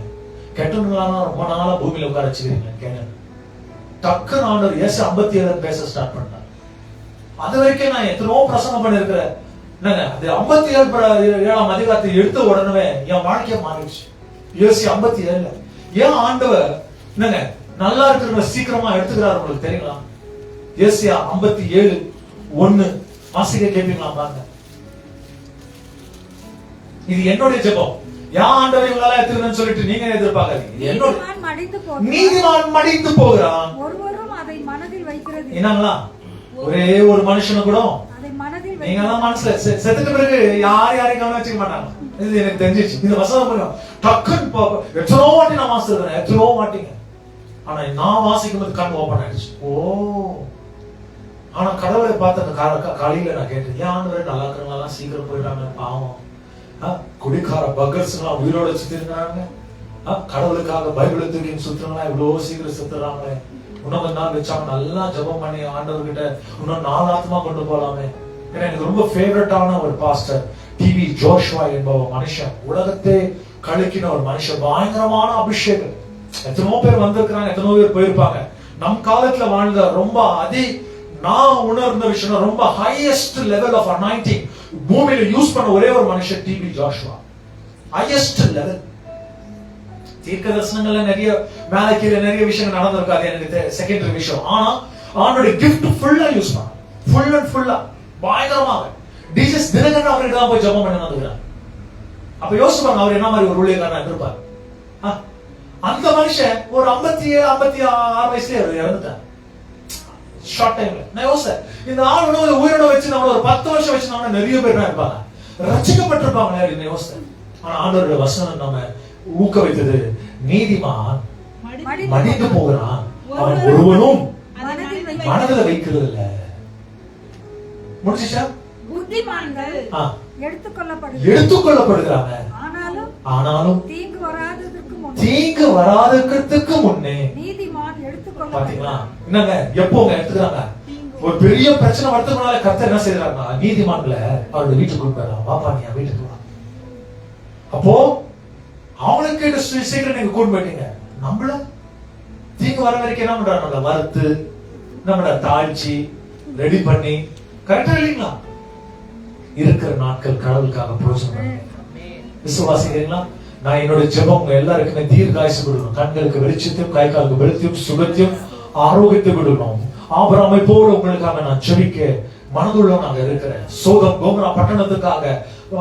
கெட்டவங்களா ரொம்ப நாளா பூமியில உட்கார வச்சுக்கிறீங்க கேங்க. டக்குன்னு ஆண்டவர் ஏசு 57 பேச ஸ்டார்ட் பண்ணார். அது வரைக்கும் நான் எத்தனோ பிரசங்கம் பண்ணிருக்கிறேன். என்னங்க அது 57ஆம் அதிகாரத்தை எடுத்த உடனே என் வாழ்க்கைய மாறிடுச்சு. ஏசு 57 ஏன் ஆண்டவர் என்னங்க நல்லா இருக்கிறவங்க சீக்கிரமா எடுத்துக்கிறாரு உங்களுக்கு தெரியுங்களா? ஏசியா 57:1 வாசிக்க கேட்பீங்களா பாருங்க. இது என்னுடைய ஜெபம். யா ஆண்டவரே உங்களால எடுத்துக்கணும்னு சொல்லிட்டு நீங்க எதிர்பார்க்காதீங்க. என்னோட நீதிமான் மடிந்து போகிறான், ஒருவரும் அதை மனதில் வைக்கிறது. என்னங்களா? ஒரே ஒரு மனுஷனு கூட அதை மனதில் நீங்க எல்லாம் மனசுல செத்துட்ட பிறகு யாரையும் கவனம் வச்சுக்க மாட்டாங்க. இது எனக்கு தெரிஞ்சிச்சு. இந்த வசனம் டக்குன்னு எத்தனோ வாட்டி நான் வாசிக்கிறேன், எத்தனோ வாட்டிங்க. ஆனா நான் வாசிக்கும் போது கண் ஓபன் ஆயிடுச்சு. ஓ, ஆனா கடவுளை பார்த்த காலையில நான் கேட்டேன், ஏன் ஆண்டவரே நல்லா இருக்கிறவங்க சீக்கிரம் போயிட்டாங்க, பாவம். குடிக்கார பக்கர்ஸ் எல்லாம் உயிரோட சுத்திருக்காங்க. கடவுளுக்காக பைபிள் தூக்கி சுத்துறவங்களா இவ்வளவு சீக்கிரம் சுத்துறாங்களே. இன்னும் கொஞ்ச நாள் வச்சாங்க, நல்லா ஜெபம் பண்ணி ஆண்டவர்கிட்ட இன்னும் 4 ஆத்மா கொண்டு போலாமே. ஏன்னா எனக்கு ரொம்ப ஃபேவரட்டான ஒரு பாஸ்டர் டிவி ஜோஷுவா என்பவர் மனுஷன், உலகத்தை கலக்கின ஒரு மனுஷன், பயங்கரமான அபிஷேகம். எத்தனோ பேர் வந்திருக்கிறாங்க, எத்தனோ பேர் போயிருப்பாங்க. நம் காலத்துல வாழ்ந்த ரொம்ப நான் உணர்ந்த விஷயம், ரொம்ப ஹையஸ்ட் லெவல் ஆஃப் அனாயிண்டிங் பூமியில யூஸ் பண்ண ஒரே ஒரு மனுஷன் டிவி ஜோஷுவா. Highest level. தீர்க்க தரிசனங்கள்ல நிறைய மேல கீழே நிறைய விஷயங்கள் நடந்திருக்காது, எனக்கு செகண்டரி விஷயம். ஆனா அவனுடைய கிஃப்ட் ஃபுல்லா யூஸ் பண்ண, ஃபுல் அண்ட் ஃபுல்லா பயங்கரமாக. டிஜிஎஸ் தினகரன் அவர்கிட்ட தான் போய் ஜெபம் பண்ண வந்துக்கிறார். அப்ப யோசிப்பாங்க அவர் என்ன மாதிரி ஒரு ஊழியக்காரனா இருப்பார். அந்த மனுஷன் ஒரு 57-56 வயசுல இறந்துட்டார். ஷார்ட் டைம்ல. நான் யோசிச்சேன், இந்த ஆள் உயிரோட வச்சு நம்ம ஒரு 10 வருஷம் வச்சு நம்ம நிறைய பேர் இருப்பாங்க, ரட்சிக்கப்பட்டிருப்பாங்க அப்படின்னு யோசிச்சேன். ஆனா ஆண்டவருடைய வசனம் நம்ம ஊக்க வைத்தது, நீதிமான் மடிந்து போகிறான், அவன் ஒருவனும் மனதில் வைக்கிறது இல்ல. முடிச்சா புத்திமான்கள் எடுத்துக்கொள்ளப்படுகிறாங்க, ஆனாலும் தீங்கு வராததுக்கு முன்னே பாத்தீங்களா என்னங்க எப்போங்க எடுத்துக்கிறாங்க. ஒரு பெரிய பிரச்சனை வரதுக்குனால கர்த்தர் என்ன செய்யறாங்க, நீதிமான்களை அவருடைய வீட்டுக்கு கூப்பிடுறாங்க, வாப்பா நீ வீட்டுக்கு வா. அப்போ அவனுக்கு சீக்கிரம் நீங்க கூட்டு போயிட்டீங்க. நம்மள தீங்கு வர வரைக்கும் என்ன பண்றாங்க, நம்மள வறுத்து நம்மள தாழ்ச்சி ரெடி பண்ணி, கரெக்டா இல்லைங்களா? இருக்கிற நாட்கள் கடவுளுக்காக பிரயோஜனம். விசுவாசிக்கிறீங்களா? நான் என்னோட ஜெபம் உங்க எல்லாருக்குமே தீர்காயுசு கொடுக்கணும், கண்களுக்கு வெளிச்சத்தையும் கை காலுக்கு வெளிச்சத்தையும் சுகத்தையும் ஆரோக்கியத்தை கொடுக்கணும். ஆபிரகாமை போல உங்களுக்காக நான் ஜெபிக்க மனதுள்ளவனாக இருக்கிறேன். சோதம் கோமரா பட்டணத்துக்காக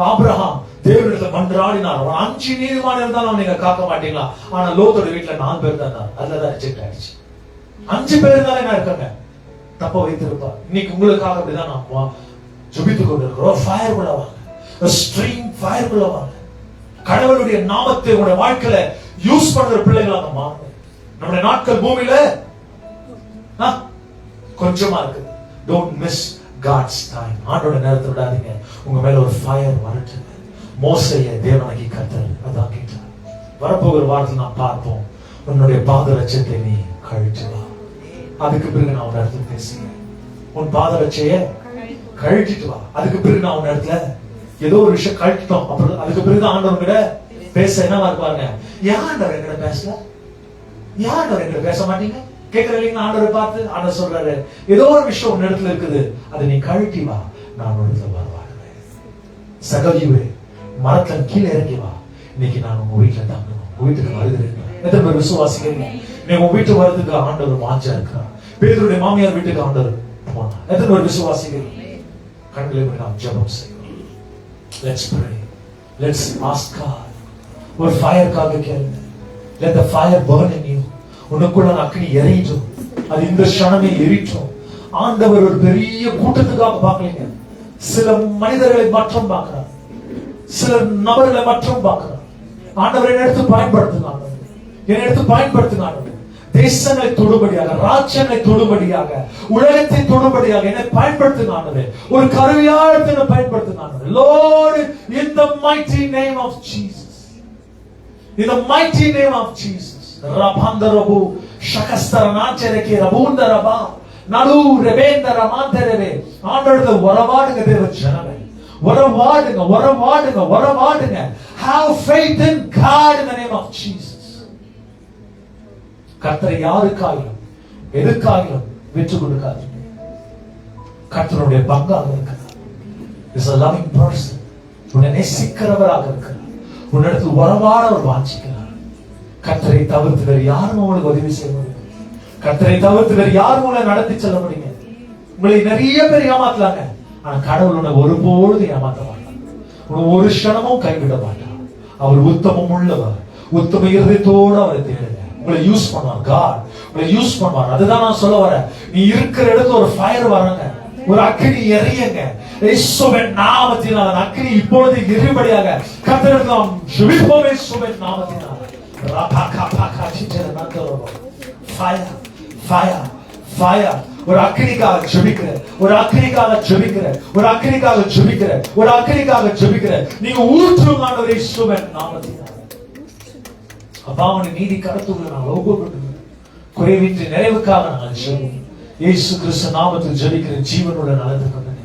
ஆபிரகாம் தேவனிடத்துல மன்றாடினார். 5 நீதிமான் இருந்தாலும் நீங்க காக்க மாட்டீங்களா? ஆனா லோத்தோட வீட்டுல 4 பேர் தான், அதுலதான் ரிஜெக்ட் ஆயிடுச்சு. 5 பேர் இருந்தாலே நான் இருக்காங்க, தப்ப வைத்திருப்பா. இன்னைக்கு உங்களுக்காக அப்படிதான் நான் ஜெபித்துக் கொண்டிருக்கிறோம். ஃபயர் குள்ள வாங்க, ஸ்ட்ரீம் ஃபயர் குள்ள வாங்க. கடவுளுடைய நாமத்தை உங்களுடைய வாழ்க்கையில யூஸ் பண்ற பிள்ளைகளாக மாறுங்க. நம்முடைய நாட்கள் பூமியில கொஞ்சமா இருக்கு. Don't miss God's time. ஆண்டோட நேரத்தை விடாதீங்க. உங்க மேல ஒரு ஃபயர் வரட்டும். மோசேயை தேவனாகி கர்த்தர் அதான் கேட்டார். வரப்போகிற வாரத்தில் நான் பார்ப்போம், உன்னுடைய பாதரட்சத்தை நீ கழட்டி வா. அதுக்கு பிறகு நான் உன் இடத்துல பேசுகிறேன். உன் பாதரட்சைய கழட்டிட்டு வா. அதுக்கு பிறகு நான் உன் இடத்துல ஏதோ ஒரு விஷயம் கழட்டிட்டோம், அப்புறம் அதுக்கு பிறகு ஆண்டவர் கிட்ட பேச என்னவா இருப்பாங்க, ஏன் ஆண்டவர் என்கிட்ட பேசல, ஏன் ஆண்டவர் என்கிட்ட பேச மாட்டீங்க கேட்கிற இல்லைங்க. ஆண்டவரை பார்த்து ஆண்டவர் சொல்றாரு, ஏதோ ஒரு விஷயம் உன் இடத்துல இருக்குது, அதை நீ கழட்டி வா, நான் உன் இடத்துல வருவாடுவேன். சகதியுவே மரத்தன் கீழே இறங்கி வா, இன்னைக்கு நான் உங்க வீட்டுல தங்கணும், உங்க வீட்டுக்கு வருகிறேன். எத்தனை பேர் விசுவாசிக்கிறீங்க? நீ உங்க வீட்டு வரதுக்கு ஆண்டவர் வாஞ்சா இருக்கிறார். பேதுருடைய மாமியார் வீட்டுக்கு ஆண்டவர் போனா. எத்தனை பேர் விசுவாசிக்கிறீங்க? கண்களை நாம் ஜெபம் செய்வோம். Let's pray. Let's ask God. ஒரு ஃபயர்க்காக கேளுங்க. Let the fire burn in you. உனக்குள்ள அக்னி எரியட்டும், அது இந்த க்ஷணமே எரியட்டும். ஆண்டவர் ஒரு பெரிய கூட்டத்துக்காக பார்க்கலீங்க, சில மனிதர்களை மட்டும் பார்க்கிறார், சில நபர்களை மட்டும் பார்க்கிறார். ஆண்டவர் என்னை எடுத்து பயன்படுத்துங்க, என்னை எடுத்து பயன்படுத்துங்க. தேசங்களை தொடுபடியாக, ராஜ்யங்களை தொடுபடியாக, உலகத்தை தொடுபடியாக என்னை பயன்படுத்துங்க. ஒரு கருவியாக பயன்படுத்துங்க. Lord, in the mighty name of Jesus, in the mighty name of Jesus. Rabandarabu shakastaranachereke rabundaraba nalu rebendaramanthereve. ஆண்டவரே வரவாடுங்க தேவ ஜனமே, வரவாடுங்க. Have faith in God in the name of Jesus. கர்த்தரை யாருக்காயிலும் எதுக்காயிலும் விட்டு கொடுக்காதீங்க. கர்த்தருடைய பங்காக இருக்கிறார். Is a loving person. உன்னை நேசிக்கிறவராக இருக்கிறார். உன்னிடத்தில் வரவாட அவர் வாஞ்சிக்கிறார். கர்த்தரை தவிர்த்து வேறு யாரும் உங்களுக்கு உதவி செய்ய முடியும்? கர்த்தரை தவிர்த்து வேறு யாரும் உங்களை நடத்தி செல்ல முடியுங்க? உங்களை நிறைய பேர் ஏமாத்தலாங்க, ஆனா கடவுள் உன்னை ஒருபோது ஏமாத்த மாட்டார். உன்னை ஒரு க்ஷணமும் கைவிட மாட்டார். அவர் உத்தமம் உள்ளவர். உத்தம இருதயத்தோடு அவரை தேடுங்க. உங்களை யூஸ் பண்ணுவார். God உங்களை யூஸ் பண்ணுவார். அதுதான் நான் சொல்ல வரேன். நீ இருக்கிற இடத்துல ஒரு ஃபயர் வரங்க. ஒரு அக்கினி எரியுங்க. இயேசுவின் நாமத்தினால் அந்த அக்கினி இப்பொழுது எரிபடியாக கர்த்தருக்கு நாம் ஜெபிப்போம். இயேசுவின் நாமத்தினால் ஃபயர் ஃபயர் ஃபயர். ஒரு அக்கினிக்காக ஜெபிக்கிறேன், ஒரு அக்கினிக்காக ஜெபிக்கிறேன், ஒரு அக்கினிக்காக ஜெபிக்கிறேன், ஒரு அக்கினிக்காக ஜெபிக்கிறேன். நீங்க ஊற்றும் ஆண்டவரே இயேசுவின் நாமத்தினால். அப்பா உம்முடைய நீதி கடத்துகளை நாங்கள் ஒப்புக்கொண்டு குறைவின்றி நிறைவுக்காக நாங்கள் ஜெபிக்கிறோம். இயேசு கிறிஸ்து நாமத்தில் ஜெபிக்கிறேன் ஜீவனுள்ள நடந்து கொண்டனே.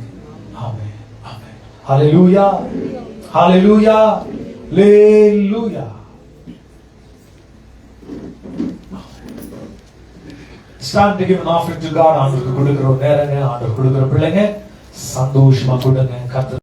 ஆமென் ஆமென். ஹalleluya ஹalleluya ஹalleluya. Stand to give an offering to God. ஆண்டவருக்கு கொடுக்கிற நேரங்க, ஆண்டவர் கொடுக்கிற பிள்ளைங்க சந்தோஷமா கொடுங்க. கர்த்தர்